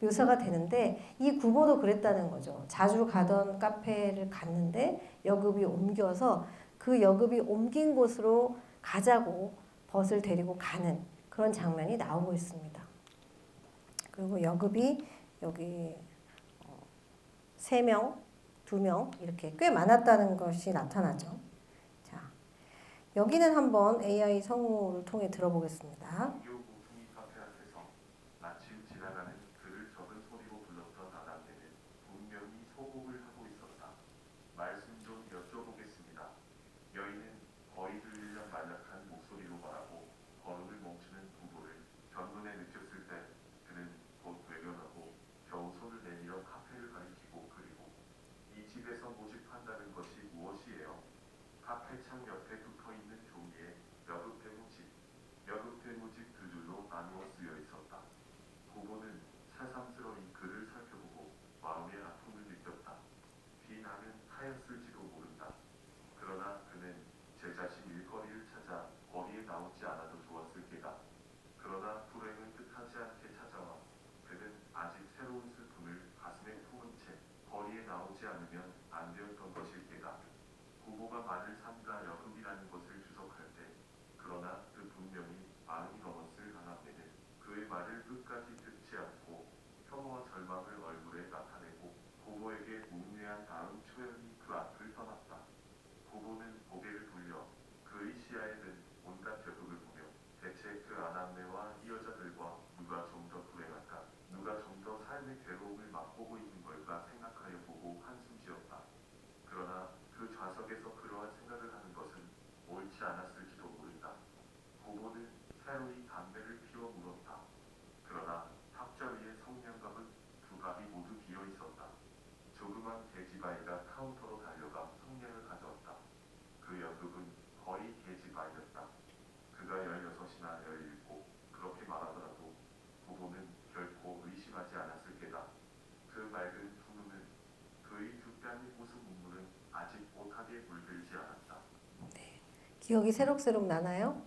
묘사가 되는데 이 구보도 그랬다는 거죠. 자주 가던 카페를 갔는데 여급이 옮겨서 그 여급이 옮긴 곳으로 가자고 벗을 데리고 가는 그런 장면이 나오고 있습니다. 그리고 여급이 여기 3명, 2명 이렇게 꽤 많았다는 것이 나타나죠. 자, 여기는 한번 AI 성우를 통해 들어보겠습니다. 학교 모퉁이 카페 앞에서 마침 지나가는 그를 적은 소리로 불렀던 아담네는 분명히 소곡을 하고 있었다. 말씀 좀 여쭤보겠습니다. 여인은 거의 들리려 말락한 목소리로 말하고 걸음을 멈추는 부부를 견눈에 느꼈을 때 그는 곧 외면하고 겨우 손을 내밀어 카페를 가리키고 그리고 이 집에서 모집한다는 것이 무엇이에요? 카페 창 옆에 붙어있는 종이에 여급 대무집 2줄로 나누어 쓰여 있었다. 부부는 새삼스러이 그를 살펴보고 마음의 아픔을 느꼈다. 비나는 하였을지도 모른다. 그러나 그는 제 자신 일거리를 찾아 거리에 나오지 않아도 좋았을 게다. 그러나 불행은 뜻하지 않게 찾아와 그는 아직 새로운 슬픔을 가슴에 품은 채 거리에 나오지 않으면 안 되었던 것일 게다. 부부가 말을 삼가 여급이라는 것을 주석할 때 그러나 그 분명히 마흔이 넘었을 아낙네는 그의 말을 끝까지 듣지 않고 혐오와 절망을 얼굴에 나타내고 부부에게 문례한 다음 초연히 그 앞을 떠났다. 부부는 고개를 돌려 그의 시야에 든 온갖 여급을 보며 대체 그 아낙네와 이 여자들과 누가 좀 더 불행할까? 누가 좀 더 삶의 괴로움을 맛보고 있는 걸까 생각하여 보고 한숨 지었다. 그러나 그 좌석에서 그러한 생각을 하는 것은 옳지 않았을지도 모른다. 부부는 새로이 담배를 피워 물었다. 그러나 탁자 위에 성냥갑은 2갑이 모두 비어 있었다. 조그만 계집아이가 카운터로 달려가 성냥을 가져왔다. 그 여급은 거의 계집아이였다. 그가 16이나 17, 그렇게 말하더라도 부부는 결코 의심하지 않았을 게다. 그 맑은 두 눈은 그의 두 뺨의 웃음 눈물은 아직 못하게 물들지 않았다. 기억이 새록새록 나나요?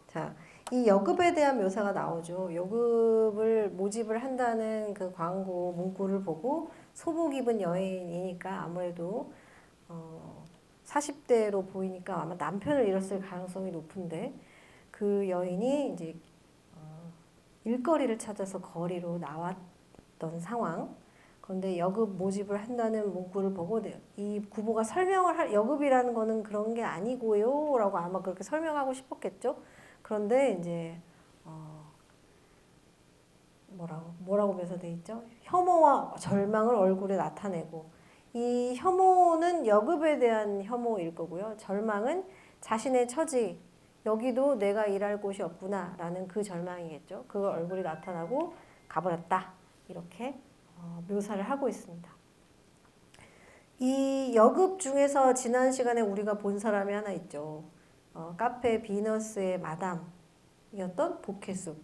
자, 이 여급에 대한 묘사가 나오죠. 여급을 모집을 한다는 그 광고 문구를 보고 소복 입은 여인이니까 아무래도 40대로 보이니까 아마 남편을 잃었을 가능성이 높은데 그 여인이 이제 일거리를 찾아서 거리로 나왔던 상황. 그런데 여급 모집을 한다는 문구를 보고 이 구보가 여급이라는 거는 그런 게 아니고요라고 아마 그렇게 설명하고 싶었겠죠. 그런데 이제 뭐라고 묘사돼 있죠? 혐오와 절망을 얼굴에 나타내고, 이 혐오는 여급에 대한 혐오일 거고요. 절망은 자신의 처지, 여기도 내가 일할 곳이 없구나라는 그 절망이겠죠. 그걸 얼굴이 나타나고 가버렸다. 이렇게 묘사를 하고 있습니다. 이 여급 중에서 지난 시간에 우리가 본 사람이 하나 있죠. 카페 비너스의 마담이었던 보케숙.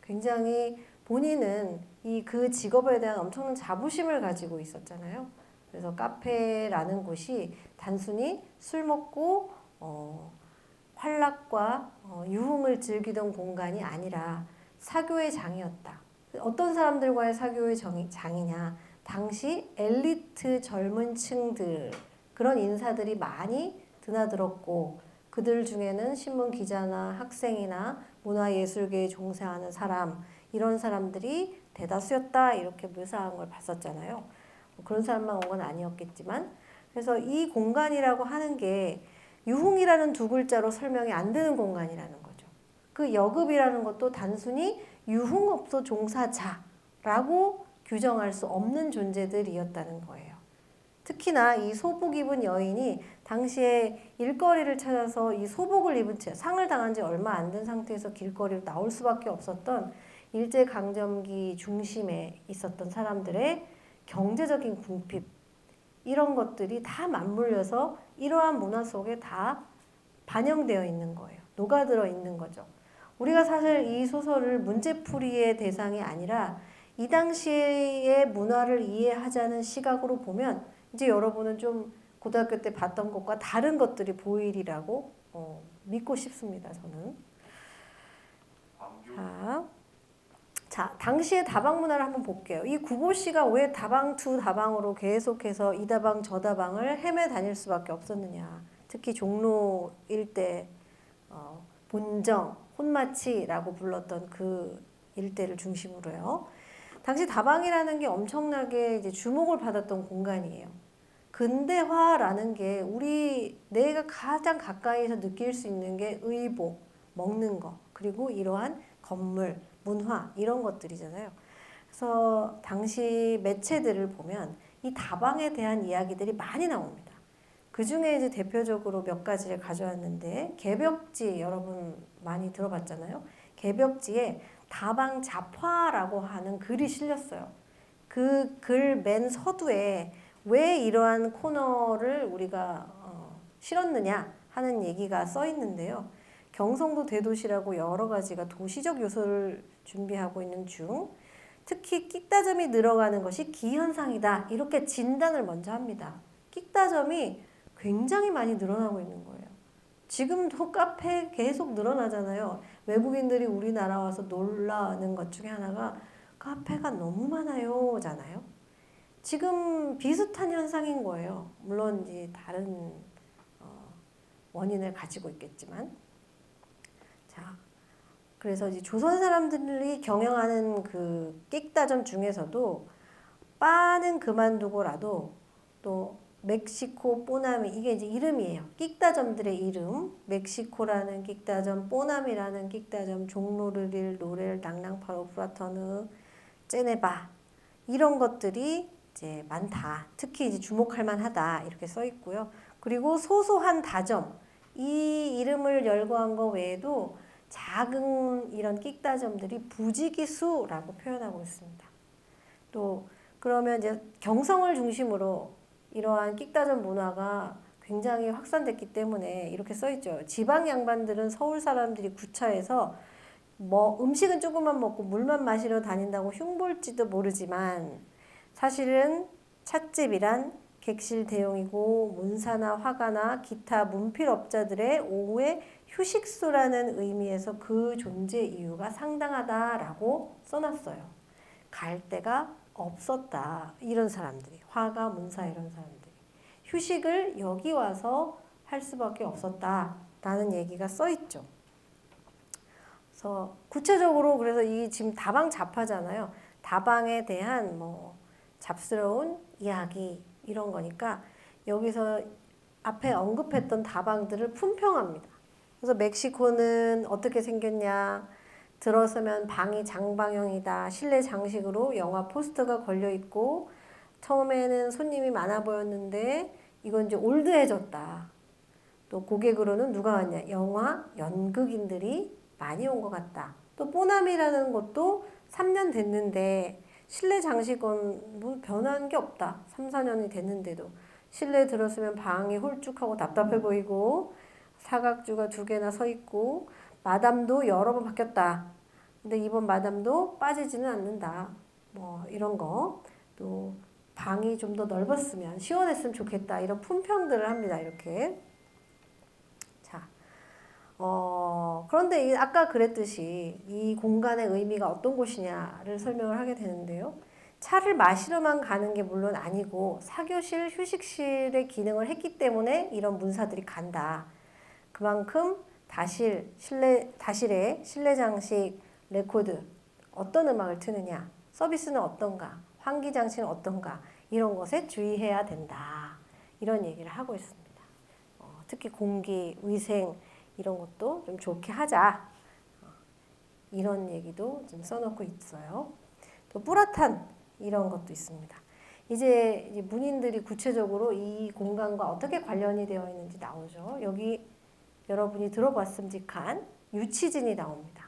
굉장히 본인은 그 직업에 대한 엄청난 자부심을 가지고 있었잖아요. 그래서 카페라는 곳이 단순히 술 먹고 활락과 유흥을 즐기던 공간이 아니라 사교의 장이었다. 어떤 사람들과의 사교의 장이냐? 당시 엘리트 젊은 층들, 그런 인사들이 많이 드나들었고, 그들 중에는 신문 기자나 학생이나 문화예술계에 종사하는 사람, 이런 사람들이 대다수였다, 이렇게 묘사한 걸 봤었잖아요. 그런 사람만 온 건 아니었겠지만, 그래서 이 공간이라고 하는 게 유흥이라는 두 글자로 설명이 안 되는 공간이라는 거죠. 그 여급이라는 것도 단순히 유흥업소 종사자라고 규정할 수 없는 존재들이었다는 거예요. 특히나 이 소복 입은 여인이 당시에 일거리를 찾아서 이 소복을 입은 채 상을 당한 지 얼마 안 된 상태에서 길거리로 나올 수밖에 없었던 일제강점기 중심에 있었던 사람들의 경제적인 궁핍, 이런 것들이 다 맞물려서 이러한 문화 속에 다 반영되어 있는 거예요. 녹아들어 있는 거죠. 우리가 사실 이 소설을 문제풀이의 대상이 아니라 이 당시의 문화를 이해하자는 시각으로 보면 이제 여러분은 좀 고등학교 때 봤던 것과 다른 것들이 보이리라고 믿고 싶습니다. 저는. 자, 당시의 다방 문화를 한번 볼게요. 이 구보씨가 왜 다방 투 다방으로 계속해서 이 다방 저 다방을 헤매 다닐 수밖에 없었느냐. 특히 종로 일대 본정, 혼마치라고 불렀던 그 일대를 중심으로요. 당시 다방이라는 게 엄청나게 이제 주목을 받았던 공간이에요. 근대화라는 게 내가 가장 가까이서 느낄 수 있는 게 의복, 먹는 거, 그리고 이러한 건물, 문화 이런 것들이잖아요. 그래서 당시 매체들을 보면 이 다방에 대한 이야기들이 많이 나옵니다. 그 중에 이제 대표적으로 몇 가지를 가져왔는데, 개벽지 여러분 많이 들어봤잖아요. 개벽지에 다방 잡화라고 하는 글이 실렸어요. 그 글 맨 서두에 왜 이러한 코너를 우리가 실었느냐 하는 얘기가 써 있는데요. 경성도 대도시라고 여러 가지가 도시적 요소를 준비하고 있는 중, 특히 끽다점이 늘어가는 것이 기현상이다, 이렇게 진단을 먼저 합니다. 끽다점이 굉장히 많이 늘어나고 있는 거예요. 지금도 카페 계속 늘어나잖아요. 외국인들이 우리나라 와서 놀라는 것 중에 하나가 카페가 너무 많아요 잖아요. 지금 비슷한 현상인 거예요. 물론 이제 다른 원인을 가지고 있겠지만. 자, 그래서 이제 조선 사람들이 경영하는 그 끽다점 중에서도 바는 그만두고라도 또 멕시코 뽀나미, 이게 이제 이름이에요. 끽다점들의 이름. 멕시코라는 끽다점, 뽀나미라는 끽다점, 종로르릴, 노렐, 낭랑파로, 프라터느, 제네바, 이런 것들이 이제 많다. 특히 이제 주목할 만하다, 이렇게 써 있고요. 그리고 소소한 다점, 이 이름을 열거한 것 외에도 작은 이런 끽다점들이 부지기수라고 표현하고 있습니다. 또 그러면 이제 경성을 중심으로 이러한 끽다점 문화가 굉장히 확산됐기 때문에 이렇게 써 있죠. 지방 양반들은 서울 사람들이 구차해서 뭐 음식은 조금만 먹고 물만 마시러 다닌다고 흉볼지도 모르지만, 사실은 찻집이란 객실 대용이고 문사나 화가나 기타 문필업자들의 오후의 휴식소라는 의미에서 그 존재 이유가 상당하다라고 써놨어요. 갈 데가 없었다. 이런 사람들이, 화가, 문사 이런 사람들이 휴식을 여기 와서 할 수밖에 없었다라는 얘기가 써 있죠. 그래서 구체적으로 그래서 이 지금 다방 잡화잖아요. 다방에 대한 뭐 잡스러운 이야기 이런 거니까 여기서 앞에 언급했던 다방들을 품평합니다. 그래서 멕시코는 어떻게 생겼냐? 들어서면 방이 장방형이다. 실내 장식으로 영화 포스터가 걸려 있고 처음에는 손님이 많아 보였는데 이건 이제 올드해졌다. 또 고객으로는 누가 왔냐? 영화 연극인들이 많이 온 것 같다. 또 뽀남이라는 것도 3년 됐는데 실내 장식은 뭐 변한 게 없다. 3, 4년이 됐는데도 실내 들었으면 방이 홀쭉하고 답답해 보이고 사각주가 2개나 서 있고 마담도 여러 번 바뀌었다. 근데 이번 마담도 빠지지는 않는다. 뭐 이런 거. 또 방이 좀 더 넓었으면 시원했으면 좋겠다. 이런 품평들을 합니다. 이렇게. 자, 그런데 아까 그랬듯이 이 공간의 의미가 어떤 곳이냐를 설명을 하게 되는데요. 차를 마시러만 가는 게 물론 아니고 사교실, 휴식실의 기능을 했기 때문에 이런 문사들이 간다. 그만큼 다실에 실내 장식, 레코드, 어떤 음악을 트느냐, 서비스는 어떤가, 환기 장치는 어떤가 이런 것에 주의해야 된다. 이런 얘기를 하고 있습니다. 특히 공기, 위생 이런 것도 좀 좋게 하자. 이런 얘기도 좀 써놓고 있어요. 또 뿌라탄 이런 것도 있습니다. 이제 문인들이 구체적으로 이 공간과 어떻게 관련이 되어 있는지 나오죠. 여기 여러분이 들어봤음직한 유치진이 나옵니다.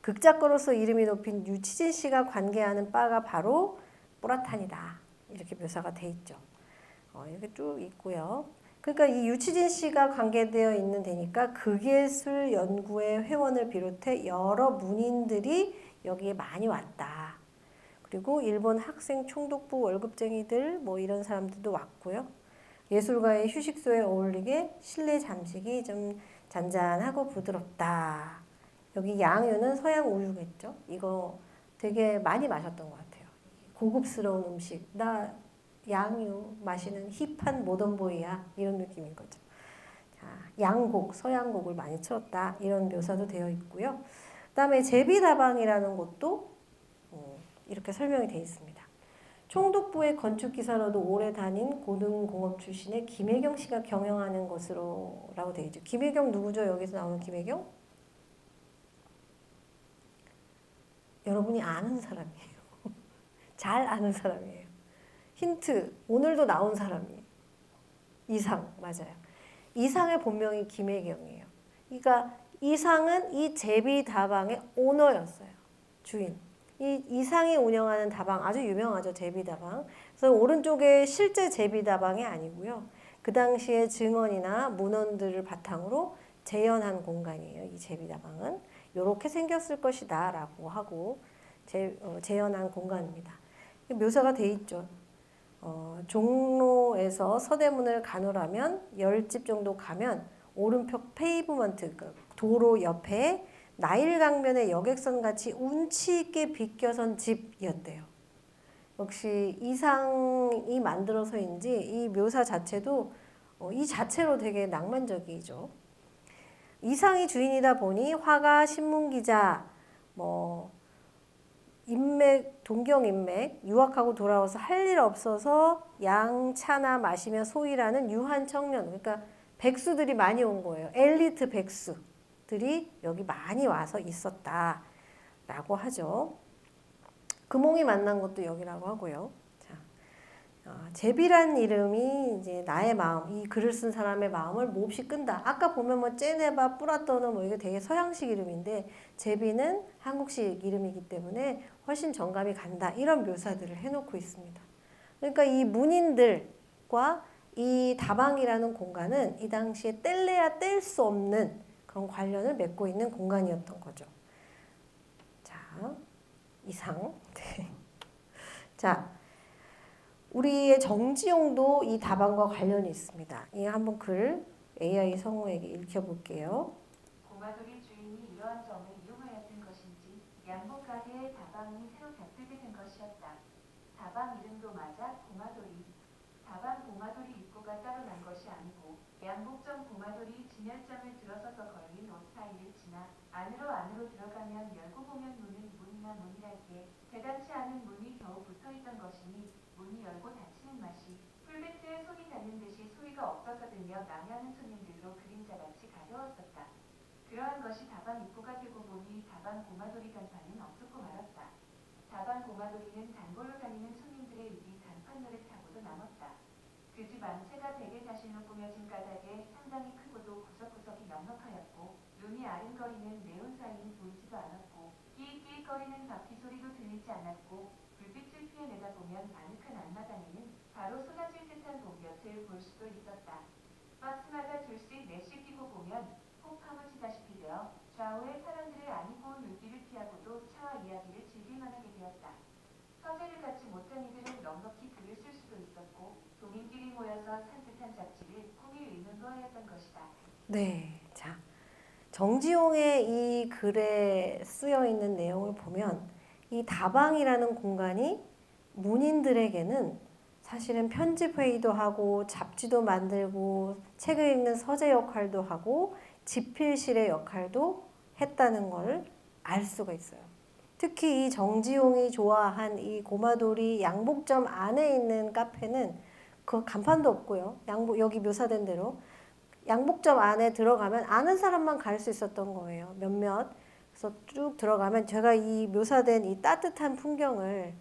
극작가로서 이름이 높인 유치진 씨가 관계하는 바가 바로 뿌라탄이다. 이렇게 묘사가 돼 있죠. 이렇게 쭉 있고요. 그러니까 이 유치진 씨가 관계되어 있는 데니까 극예술 연구회 회원을 비롯해 여러 문인들이 여기에 많이 왔다. 그리고 일본 학생 총독부 월급쟁이들 뭐 이런 사람들도 왔고요. 예술가의 휴식소에 어울리게 실내 잠식이 좀 잔잔하고 부드럽다. 여기 양유는 서양 우유겠죠. 이거 되게 많이 마셨던 것 같아요. 고급스러운 음식. 나 양유 마시는 힙한 모던보이야. 이런 느낌인 거죠. 자, 양곡, 서양곡을 많이 틀었다. 이런 묘사도 되어 있고요. 그 다음에 제비다방이라는 곳도 이렇게 설명이 되어 있습니다. 총독부의 건축기사로도 오래 다닌 고등공업 출신의 김혜경 씨가 경영하는 것으로 라고 되어 있죠. 김혜경 누구죠? 여기서 나오는 김혜경? 여러분이 아는 사람이에요. 잘 아는 사람이에요. 힌트, 오늘도 나온 사람이에요. 이상, 맞아요. 이상의 본명이 김혜경이에요. 그러니까 이상은 이 제비다방의 오너였어요. 주인. 이 이상이 운영하는 다방 아주 유명하죠. 제비다방. 그래서 오른쪽에 실제 제비다방이 아니고요. 그 당시의 증언이나 문헌들을 바탕으로 재현한 공간이에요. 이 제비다방은 이렇게 생겼을 것이다 라고 하고 재현한 공간입니다. 묘사가 돼 있죠. 종로에서 서대문을 가노라면 10집 정도 가면 오른쪽 페이브먼트, 그러니까 도로 옆에 나일 강변의 여객선 같이 운치 있게 비껴선 집이었대요. 역시 이상이 만들어서인지 이 묘사 자체도 이 자체로 되게 낭만적이죠. 이상이 주인이다 보니 화가, 신문기자, 뭐 인맥, 동경인맥, 유학하고 돌아와서 할 일 없어서 양차나 마시며 소일하는 유한 청년, 그러니까 백수들이 많이 온 거예요. 엘리트 백수들이 여기 많이 와서 있었다라고 하죠. 금홍이 만난 것도 여기라고 하고요. 자, 제비란 이름이 이제 나의 마음, 이 글을 쓴 사람의 마음을 몹시 끈다. 아까 보면 뭐 제네바, 뿌라토는 뭐 이게 되게 서양식 이름인데 제비는 한국식 이름이기 때문에 훨씬 정감이 간다. 이런 묘사들을 해놓고 있습니다. 그러니까 이 문인들과 이 다방이라는 공간은 이 당시에 뗄래야 뗄 수 없는 그런 관련을 맺고 있는 공간이었던 거죠. 자, 이상. 네. 자, 우리의 정지용도 이 다방과 관련이 있습니다. 이 한번 글 AI 성우에게 읽혀볼게요. 고마돌이 주인이 이러한 점을 이용하였던 것인지 양복 가게의 다방이 새로 곁들게 된 것이었다. 다방 이름도 맞아 고마돌이. 다방 고마돌이 입구가 따로 난 것이 아니고 양복점 고마돌이 진열점을 들어서서 걸린 옷 사이를 지나 안으로 들어가면 열고 보면 문은 문이나 문이랄게 대담치 않은 문이 겨우 붙어있던 것이니 문이 열고 닫히는 맛이 풀베트에 손이 닿는 듯이 소리가 없어서들며 남해하는 손님들로 그림자같이 가벼웠었다. 그러한 것이 다방 입구가 되고 보니 다방 고마돌이 간판은 없었고 말았다. 다방 고마돌이는 단골로 다니는 손님들의 의기 간판 노릇하고도 남았다. 그 집 안채가 베개 자실로 꾸며진 까닭에 상당히 크고도 구석구석이 넉넉하였고 눈이 아른거리는 네온 사이는 보이지도 않았고 끼익끼익거리는 바퀴 소리도 들리지 않았고 불빛을 피해 내다보면 아늑한 안마당에는 바로 쏟아질 듯한 봄볕을 볼 수도 있었다. 박스마다 둘씩 넷씩 끼고 보면 폭 파묻히다시피 되어 좌우의 사람들의 아니 고운 눈길을 피하고도 차와 이야기를 즐길만하게 되었다. 서재를 갖지 못한 이들은 넉넉히 글을 쓸 수도 있었고 동인끼리 모여서 산뜻한 잡지를 꾸밀 의논도 하였던 것이다. 네, 자 정지용의 이 글에 쓰여 있는 내용을 보면 이 다방이라는 공간이 문인들에게는 사실은 편집회의도 하고 잡지도 만들고 책을 읽는 서재 역할도 하고 집필실의 역할도 했다는 걸 알 수가 있어요. 특히 이 정지용이 좋아한 이 고마돌이 양복점 안에 있는 카페는 그 간판도 없고요. 여기 묘사된 대로 양복점 안에 들어가면 아는 사람만 갈 수 있었던 거예요. 몇몇. 그래서 쭉 들어가면 제가 이 묘사된 이 따뜻한 풍경을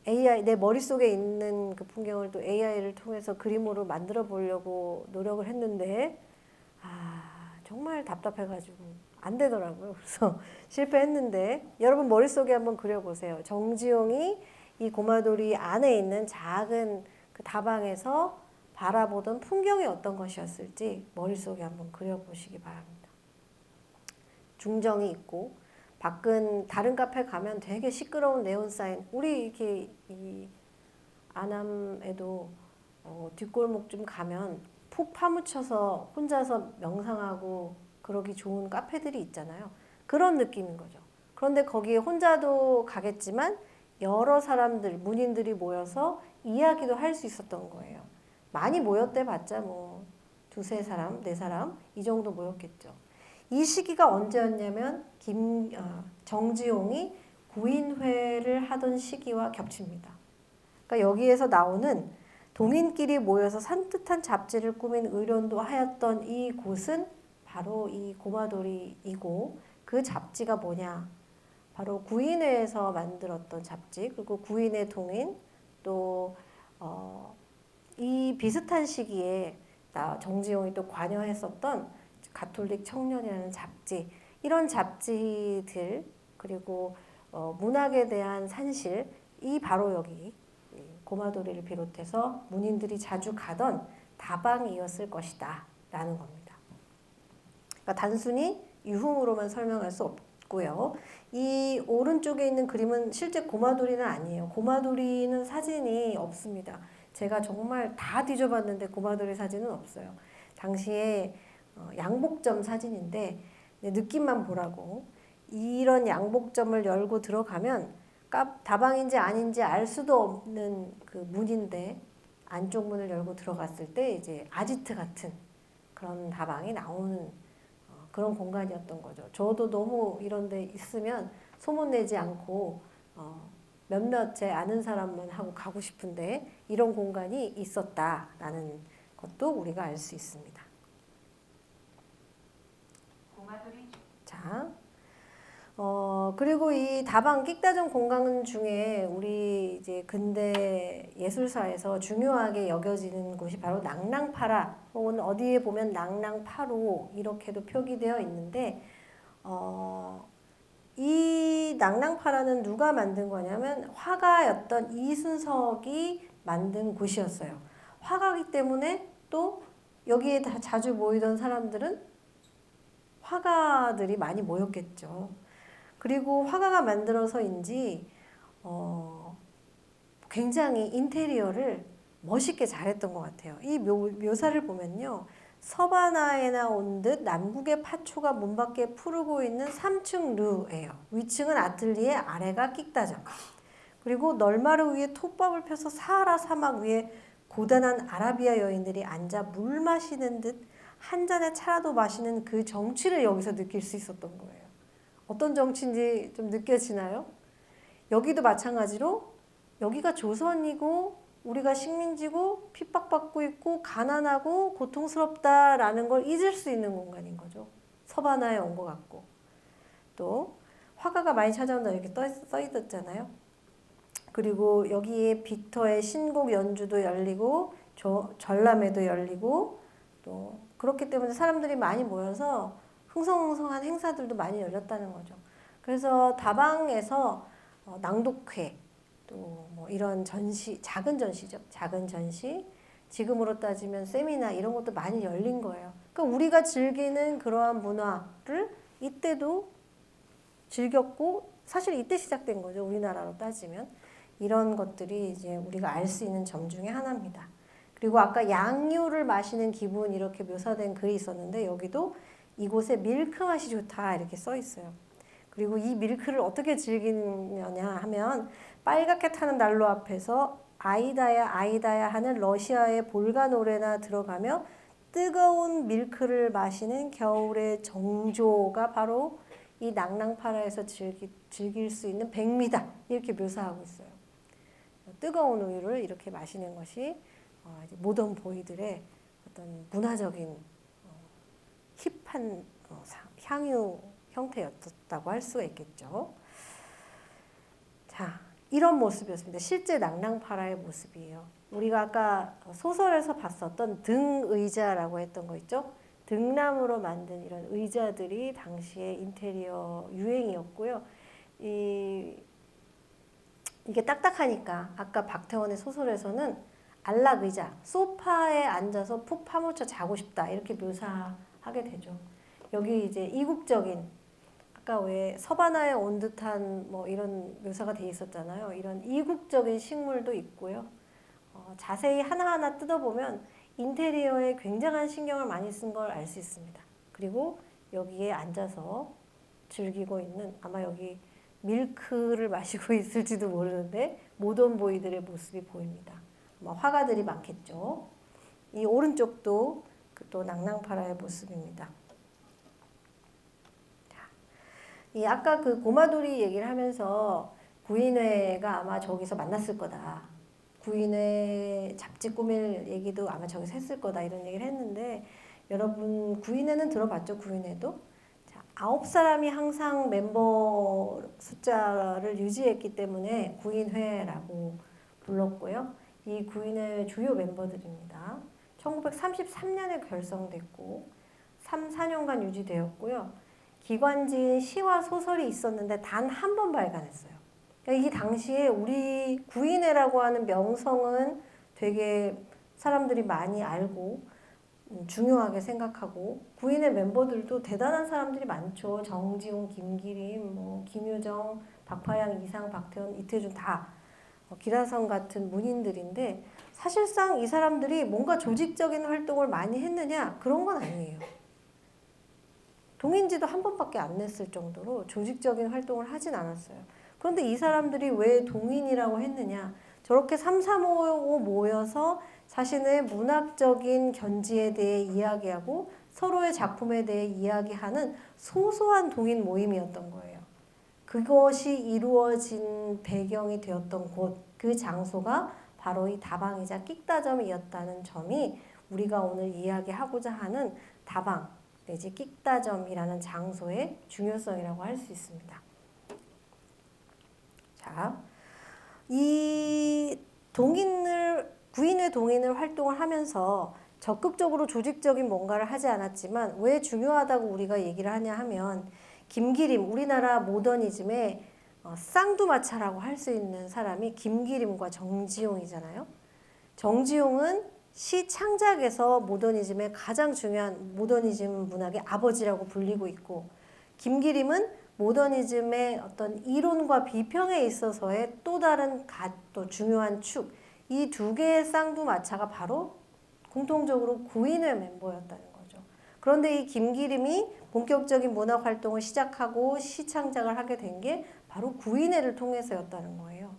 AI 내 머릿속에 있는 그 풍경을 또 AI를 통해서 그림으로 만들어 보려고 노력을 했는데 정말 답답해가지고 안 되더라고요. 그래서 실패했는데 여러분 머릿속에 한번 그려보세요. 정지용이 이 고마돌이 안에 있는 작은 그 다방에서 바라보던 풍경이 어떤 것이었을지 머릿속에 한번 그려보시기 바랍니다. 중정이 있고 밖은 다른 카페 가면 되게 시끄러운 네온 사인. 우리 이렇게 이 안암에도 뒷골목 좀 가면 푹 파묻혀서 혼자서 명상하고 그러기 좋은 카페들이 있잖아요. 그런 느낌인 거죠. 그런데 거기에 혼자도 가겠지만 여러 사람들, 문인들이 모여서 이야기도 할 수 있었던 거예요. 많이 모였대 봤자 뭐 두세 사람, 네 사람 이 정도 모였겠죠. 이 시기가 언제였냐면 정지용이 구인회를 하던 시기와 겹칩니다. 그러니까 여기에서 나오는 동인끼리 모여서 산뜻한 잡지를 꾸민 의논도 하였던 이 곳은 바로 이 고마돌이이고 그 잡지가 뭐냐? 바로 구인회에서 만들었던 잡지 그리고 구인회 동인 또 이 비슷한 시기에 정지용이 또 관여했었던 가톨릭 청년이라는 잡지 이런 잡지들 그리고 문학에 대한 산실 이 바로 여기 고마돌이를 비롯해서 문인들이 자주 가던 다방이었을 것이다 라는 겁니다. 그러니까 단순히 유흥으로만 설명할 수 없고요. 이 오른쪽에 있는 그림은 실제 고마돌이는 아니에요. 고마돌이는 사진이 없습니다. 제가 정말 다 뒤져봤는데 고마돌이 사진은 없어요. 당시에 양복점 사진인데 느낌만 보라고 이런 양복점을 열고 들어가면 다방인지 아닌지 알 수도 없는 그 문인데 안쪽 문을 열고 들어갔을 때 이제 아지트 같은 그런 다방이 나오는 그런 공간이었던 거죠. 저도 너무 이런 데 있으면 소문내지 않고 몇몇 제 아는 사람만 하고 가고 싶은데 이런 공간이 있었다라는 것도 우리가 알 수 있습니다. 자, 그리고 이 다방 끽다정 공간 중에 우리 이제 근대 예술사에서 중요하게 여겨지는 곳이 바로 낭랑파라 혹은 어디에 보면 낭랑파로 이렇게도 표기되어 있는데 이 낭랑파라는 누가 만든 거냐면 화가였던 이순석이 만든 곳이었어요. 화가이기 때문에 또 여기에 다 자주 모이던 사람들은 화가들이 많이 모였겠죠. 그리고 화가가 만들어서인지 굉장히 인테리어를 멋있게 잘했던 것 같아요. 이 묘사를 보면요. 서바나에나 온 듯 남국의 파초가 문 밖에 푸르고 있는 3층 르예요. 위층은 아틀리에, 아래가 끽다정. 그리고 널마루 위에 톱밥을 펴서 사하라 사막 위에 고단한 아라비아 여인들이 앉아 물 마시는 듯 한 잔의 차라도 마시는 그 정취를 여기서 느낄 수 있었던 거예요. 어떤 정취인지 좀 느껴지나요? 여기도 마찬가지로 여기가 조선이고 우리가 식민지고 핍박받고 있고 가난하고 고통스럽다라는 걸 잊을 수 있는 공간인 거죠. 서바나에 온 것 같고 또 화가가 많이 찾아온다 이렇게 써 있었잖아요. 그리고 여기에 빅터의 신곡 연주도 열리고 전람회도 열리고 또 그렇기 때문에 사람들이 많이 모여서 흥성흥성한 행사들도 많이 열렸다는 거죠. 그래서 다방에서 낭독회 또 뭐 이런 전시, 작은 전시죠. 작은 전시, 지금으로 따지면 세미나 이런 것도 많이 열린 거예요. 그러니까 우리가 즐기는 그러한 문화를 이때도 즐겼고 사실 이때 시작된 거죠. 우리나라로 따지면. 이런 것들이 이제 우리가 알 수 있는 점 중에 하나입니다. 그리고 아까 양유를 마시는 기분 이렇게 묘사된 글이 있었는데 여기도 이곳에 밀크 맛이 좋다 이렇게 써 있어요. 그리고 이 밀크를 어떻게 즐기느냐 하면 빨갛게 타는 난로 앞에서 아이다야 아이다야 하는 러시아의 볼가 노래나 들어가며 뜨거운 밀크를 마시는 겨울의 정조가 바로 이 낭랑파라에서 즐길 수 있는 백미다 이렇게 묘사하고 있어요. 뜨거운 우유를 이렇게 마시는 것이 이제 모던 보이들의 어떤 문화적인 힙한 향유 형태였다고 할 수가 있겠죠. 자, 이런 모습이었습니다. 실제 낭랑파라의 모습이에요. 우리가 아까 소설에서 봤었던 등의자라고 했던 거 있죠. 등나무로 만든 이런 의자들이 당시의 인테리어 유행이었고요. 이게 딱딱하니까 아까 박태원의 소설에서는 안락의자, 소파에 앉아서 푹 파묻혀 자고 싶다 이렇게 묘사하게 되죠. 여기 이제 이국적인 아까 왜 서바나에 온 듯한 뭐 이런 묘사가 돼 있었잖아요. 이런 이국적인 식물도 있고요. 자세히 하나하나 뜯어보면 인테리어에 굉장한 신경을 많이 쓴 걸 알 수 있습니다. 그리고 여기에 앉아서 즐기고 있는 아마 여기 밀크를 마시고 있을지도 모르는데 모던 보이들의 모습이 보입니다. 아마 화가들이 많겠죠. 이 오른쪽도 또 낭랑파라의 모습입니다. 이 아까 그 고마돌이 얘기를 하면서 구인회가 아마 저기서 만났을 거다. 구인회 잡지 꾸밀 얘기도 아마 저기서 했을 거다 이런 얘기를 했는데 여러분 구인회는 들어봤죠? 구인회도? 자, 9사람이 항상 멤버 숫자를 유지했기 때문에 구인회라고 불렀고요. 이 구인회 주요 멤버들입니다. 1933년에 결성됐고 3, 4년간 유지되었고요. 기관지인 시와 소설이 있었는데 단 한 번 발간했어요. 그러니까 이 당시에 우리 구인회라고 하는 명성은 되게 사람들이 많이 알고 중요하게 생각하고 구인회 멤버들도 대단한 사람들이 많죠. 정지용, 김기림, 뭐 김유정, 박파양, 이상, 박태원, 이태준 다 기라성 같은 문인들인데 사실상 이 사람들이 뭔가 조직적인 활동을 많이 했느냐 그런 건 아니에요. 동인지도 한 번밖에 안 냈을 정도로 조직적인 활동을 하진 않았어요. 그런데 이 사람들이 왜 동인이라고 했느냐? 저렇게 3, 4, 5 모여서 자신의 문학적인 견지에 대해 이야기하고 서로의 작품에 대해 이야기하는 소소한 동인 모임이었던 거예요. 그것이 이루어진 배경이 되었던 곳, 그 장소가 바로 이 다방이자 끽다점이었다는 점이 우리가 오늘 이야기하고자 하는 다방 내지 끽다점이라는 장소의 중요성이라고 할 수 있습니다. 자, 이 구인회 동인을 활동을 하면서 적극적으로 조직적인 뭔가를 하지 않았지만 왜 중요하다고 우리가 얘기를 하냐 하면 김기림, 우리나라 모더니즘의 쌍두마차라고 할 수 있는 사람이 김기림과 정지용이잖아요. 정지용은 시 창작에서 모더니즘의 가장 중요한 모더니즘 문학의 아버지라고 불리고 있고 김기림은 모더니즘의 어떤 이론과 비평에 있어서의 또 다른 또 중요한 축, 이 두 개의 쌍두마차가 바로 공통적으로 구인회 멤버였다는 거죠. 그런데 이 김기림이 본격적인 문학 활동을 시작하고 시 창작을 하게 된 게 바로 구인회를 통해서였다는 거예요.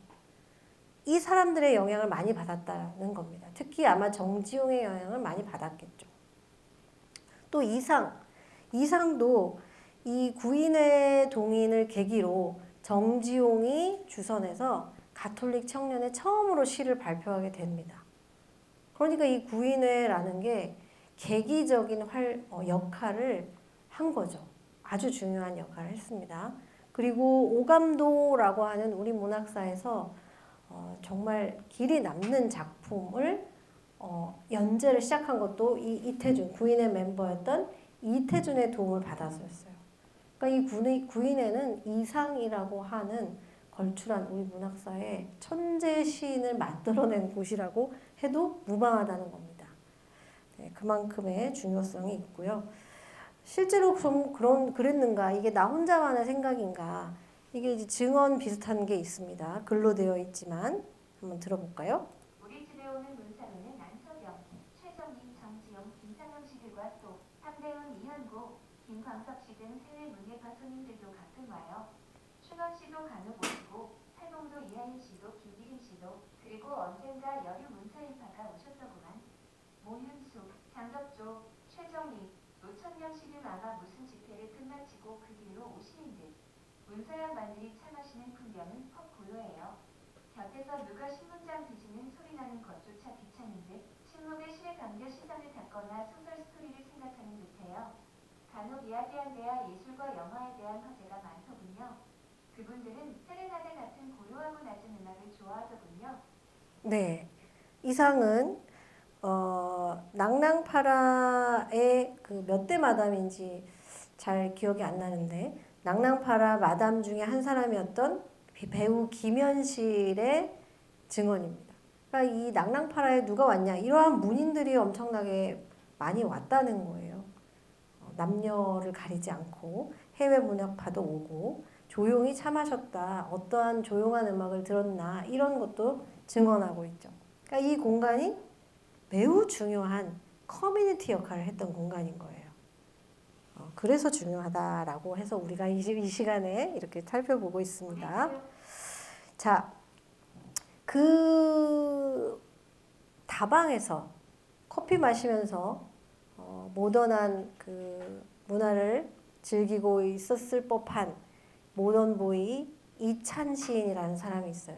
이 사람들의 영향을 많이 받았다는 겁니다. 특히 아마 정지용의 영향을 많이 받았겠죠. 또 이상도 이 구인회 동인을 계기로 정지용이 주선해서 가톨릭 청년회 처음으로 시를 발표하게 됩니다. 그러니까 이 구인회라는 게 계기적인 역할을 한 거죠. 아주 중요한 역할을 했습니다. 그리고 오감도라고 하는 우리 문학사에서 정말 길이 남는 작품을 연재를 시작한 것도 이 이태준, 구인회 멤버였던 이태준의 도움을 받았었어요. 그러니까 이 구인회는 이상이라고 하는 걸출한 우리 문학사의 천재 시인을 만들어낸 곳이라고 해도 무방하다는 겁니다. 네, 그만큼의 중요성이 있고요. 실제로 좀 그랬는가? 이게 나 혼자만의 생각인가? 이게 이제 증언 비슷한 게 있습니다. 글로 되어 있지만 한번 들어볼까요? 우리 집에 오는 문사로는 안석영, 최정희, 정지용, 김상영 씨들과 또 함대훈, 이한구, 김광석 씨 등 해외 문예파 손님들도 가끔 와요. 춘원 씨도 간혹 오시고 팔봉도 이하윤 씨도 김기림 씨도 그리고 언젠가 여류 문사인파가 오셨더구만. 모윤수, 장덕조, 최정희, 노천명 씨는 아마 무슨 집회를 끝마치고 그 길로 오시는 듯. 문사 양반들이 차 마시는 풍경은 퍽 고요해요. 곁에서 누가 신문장 뒤지는 소리 나는 것조차 귀찮은 듯 신문에 시에 담겨 시선을 닫거나 소설 스토리를 생각하는 듯해요. 간혹 이야기한 데야 예술과 영화에 대한 화제가 많더군요. 그분들은 세레나데 같은 고요하고 낮은 음악을 좋아하더군요. 네, 이상은 낭낭파라의 그 몇 대 마담인지 잘 기억이 안 나는데 낭낭파라 마담 중에 한 사람이었던 배우 김현실의 증언입니다. 그러니까 이 낭낭파라에 누가 왔냐 이러한 문인들이 엄청나게 많이 왔다는 거예요. 남녀를 가리지 않고 해외 문학파도 오고 조용히 차 마셨다 어떠한 조용한 음악을 들었나 이런 것도 증언하고 있죠. 그러니까 이 공간이 매우 중요한 커뮤니티 역할을 했던 공간인 거예요. 그래서 중요하다라고 해서 우리가 이 시간에 이렇게 살펴보고 있습니다. 자, 그 다방에서 커피 마시면서 모던한 그 문화를 즐기고 있었을 법한 모던보이 이찬 시인이라는 사람이 있어요.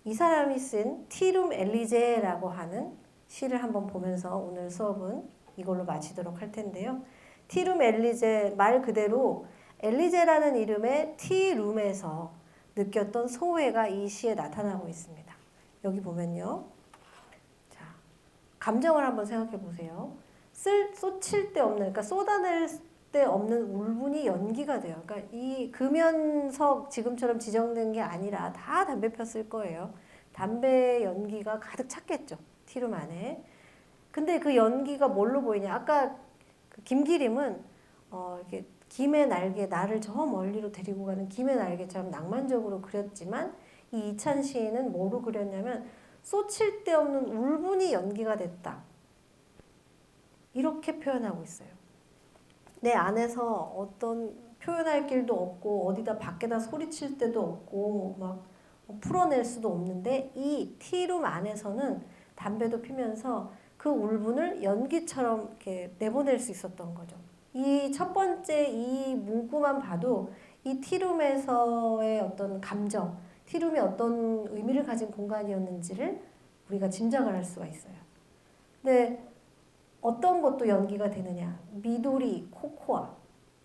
이 사람이 쓴 티룸 엘리제라고 하는 시를 한번 보면서 오늘 수업은 이걸로 마치도록 할 텐데요. 티룸 엘리제 말 그대로 엘리제라는 이름의 티룸에서 느꼈던 소외가 이 시에 나타나고 있습니다. 여기 보면요. 자, 감정을 한번 생각해 보세요. 쏟칠 데 없는, 그러니까 쏟아낼 데 없는 울분이 연기가 돼요. 그러니까 이 금연석 지금처럼 지정된 게 아니라 다 담배 폈을 거예요. 담배 연기가 가득 찼겠죠. 티룸 안에. 근데 그 연기가 뭘로 보이냐? 아까 그 김기림은 이렇게 김의 날개, 나를 저 멀리로 데리고 가는 김의 날개처럼 낭만적으로 그렸지만 이 이찬 시인은 뭐로 그렸냐면 쏟칠 데 없는 울분이 연기가 됐다. 이렇게 표현하고 있어요. 내 안에서 어떤 표현할 길도 없고 어디다 밖에다 소리칠 데도 없고 막 풀어낼 수도 없는데 이 티룸 안에서는 담배도 피면서 그 울분을 연기처럼 이렇게 내보낼 수 있었던 거죠. 이 첫 번째 이 문구만 봐도 이 티룸에서의 어떤 감정, 티룸이 어떤 의미를 가진 공간이었는지를 우리가 짐작을 할 수가 있어요. 근데 어떤 것도 연기가 되느냐? 미도리, 코코아.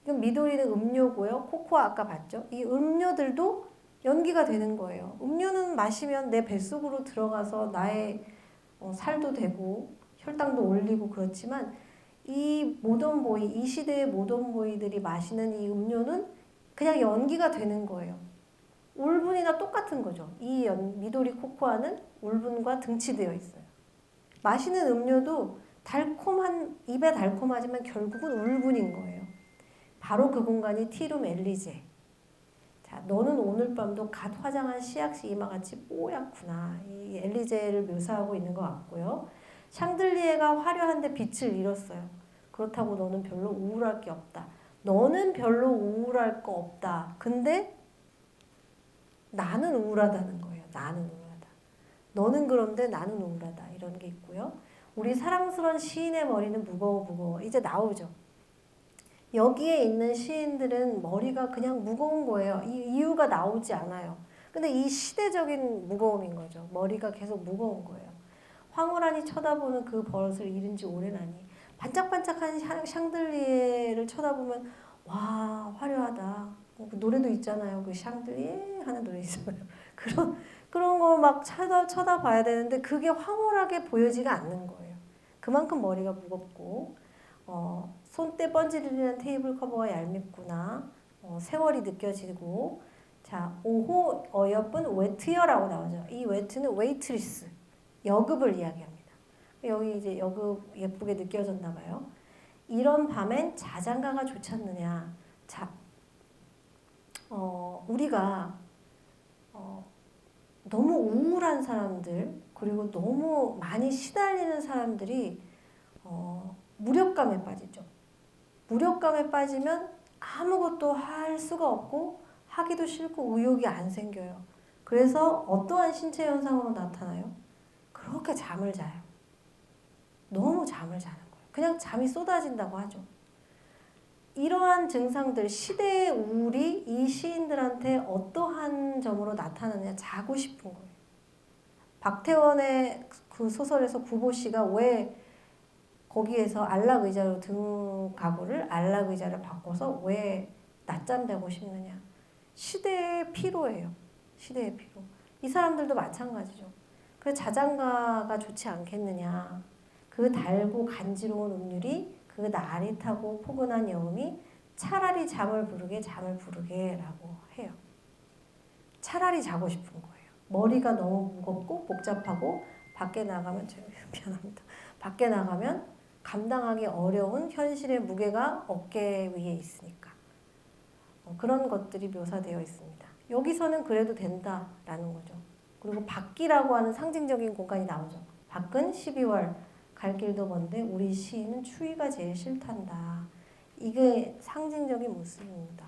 이건 미도리는 음료고요. 코코아 아까 봤죠? 이 음료들도 연기가 되는 거예요. 음료는 마시면 내 뱃속으로 들어가서 나의 살도 되고 혈당도 올리고 그렇지만 이 모던보이, 이 시대의 모던보이들이 마시는 이 음료는 그냥 연기가 되는 거예요. 울분이나 똑같은 거죠. 이 미도리 코코아는 울분과 등치되어 있어요. 마시는 음료도 달콤한, 입에 달콤하지만 결국은 울분인 거예요. 바로 그 공간이 티룸 엘리제. 자, 너는 오늘 밤도 갓 화장한 씨앗이 이마같이 뽀얗구나. 이 엘리제를 묘사하고 있는 것 같고요. 샹들리에가 화려한데 빛을 잃었어요. 그렇다고 너는 별로 우울할 게 없다. 너는 별로 우울할 거 없다. 근데 나는 우울하다는 거예요. 나는 우울하다. 너는 그런데 나는 우울하다. 이런 게 있고요. 우리 사랑스러운 시인의 머리는 무거워. 이제 나오죠. 여기에 있는 시인들은 머리가 그냥 무거운 거예요. 이 이유가 나오지 않아요. 근데 이 시대적인 무거움인 거죠. 머리가 계속 무거운 거예요. 황홀하니 쳐다보는 그 버릇을 잃은 지 오래나니 반짝반짝한 샹들리에를 쳐다보면 와 화려하다. 그 노래도 있잖아요. 그 샹들리에 하는 노래 있잖아요. 그런 거 막 쳐다봐야 되는데 그게 황홀하게 보여지가 않는 거예요. 그만큼 머리가 무겁고 손때 번지르르는 테이블 커버가 얄밉구나. 세월이 느껴지고 자 5호 어여쁜 웨트여라고 나오죠. 이 웨트는 웨이트리스 여급을 이야기합니다. 여기 이제 여급 예쁘게 느껴졌나 봐요. 이런 밤엔 자장가가 좋잖느냐. 자, 우리가 너무 우울한 사람들 그리고 너무 많이 시달리는 사람들이 무력감에 빠지죠. 무력감에 빠지면 아무것도 할 수가 없고 하기도 싫고 의욕이 안 생겨요. 그래서 어떠한 신체 현상으로 나타나요? 그렇게 잠을 자요. 너무 잠을 자는 거예요. 그냥 잠이 쏟아진다고 하죠. 이러한 증상들, 시대의 우울이 이 시인들한테 어떠한 점으로 나타나느냐 자고 싶은 거예요. 박태원의 그 소설에서 구보씨가 왜 거기에서 안락의자로 등 가구를 안락의자를 바꿔서 왜 낮잠 자고 싶느냐. 시대의 피로예요. 시대의 피로. 이 사람들도 마찬가지죠. 그래서 자장가가 좋지 않겠느냐. 그 달고 간지러운 음률이 그 나릿하고 포근한 여음이 차라리 잠을 부르게 라고 해요. 차라리 자고 싶은 거예요. 머리가 너무 무겁고 복잡하고 밖에 나가면 미안합니다. 밖에 나가면 감당하기 어려운 현실의 무게가 어깨 위에 있으니까 그런 것들이 묘사되어 있습니다. 여기서는 그래도 된다라는 거죠. 그리고 밖이라고 하는 상징적인 공간이 나오죠. 밖은 12월 갈 길도 먼데 우리 시인은 추위가 제일 싫단다. 이게 상징적인 모습입니다.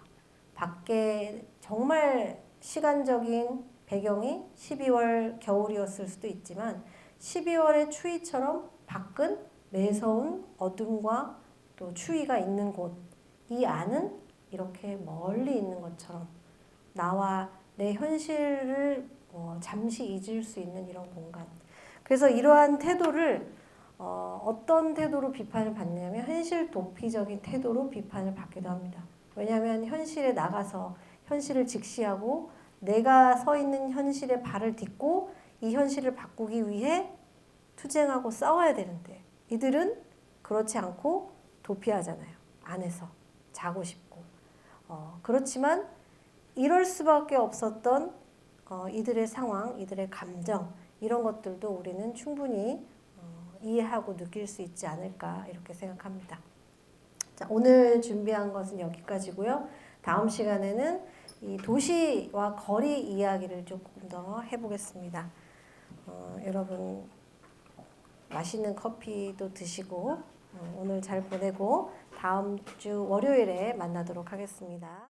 밖에 정말 시간적인 배경이 12월 겨울이었을 수도 있지만 12월의 추위처럼 밖은 매서운 어둠과 또 추위가 있는 곳, 이 안은 이렇게 멀리 있는 것처럼 나와 내 현실을 잠시 잊을 수 있는 이런 공간. 그래서 이러한 태도를 어떤 태도로 비판을 받냐면 현실 도피적인 태도로 비판을 받기도 합니다. 왜냐하면 현실에 나가서 현실을 직시하고 내가 서 있는 현실에 발을 딛고 이 현실을 바꾸기 위해 투쟁하고 싸워야 되는데 이들은 그렇지 않고 도피하잖아요. 안에서 자고 싶고 그렇지만 이럴 수밖에 없었던 이들의 상황, 이들의 감정 이런 것들도 우리는 충분히 이해하고 느낄 수 있지 않을까 이렇게 생각합니다. 자, 오늘 준비한 것은 여기까지고요. 다음 시간에는 이 도시와 거리 이야기를 조금 더 해보겠습니다. 여러분 맛있는 커피도 드시고 오늘 잘 보내고 다음 주 월요일에 만나도록 하겠습니다.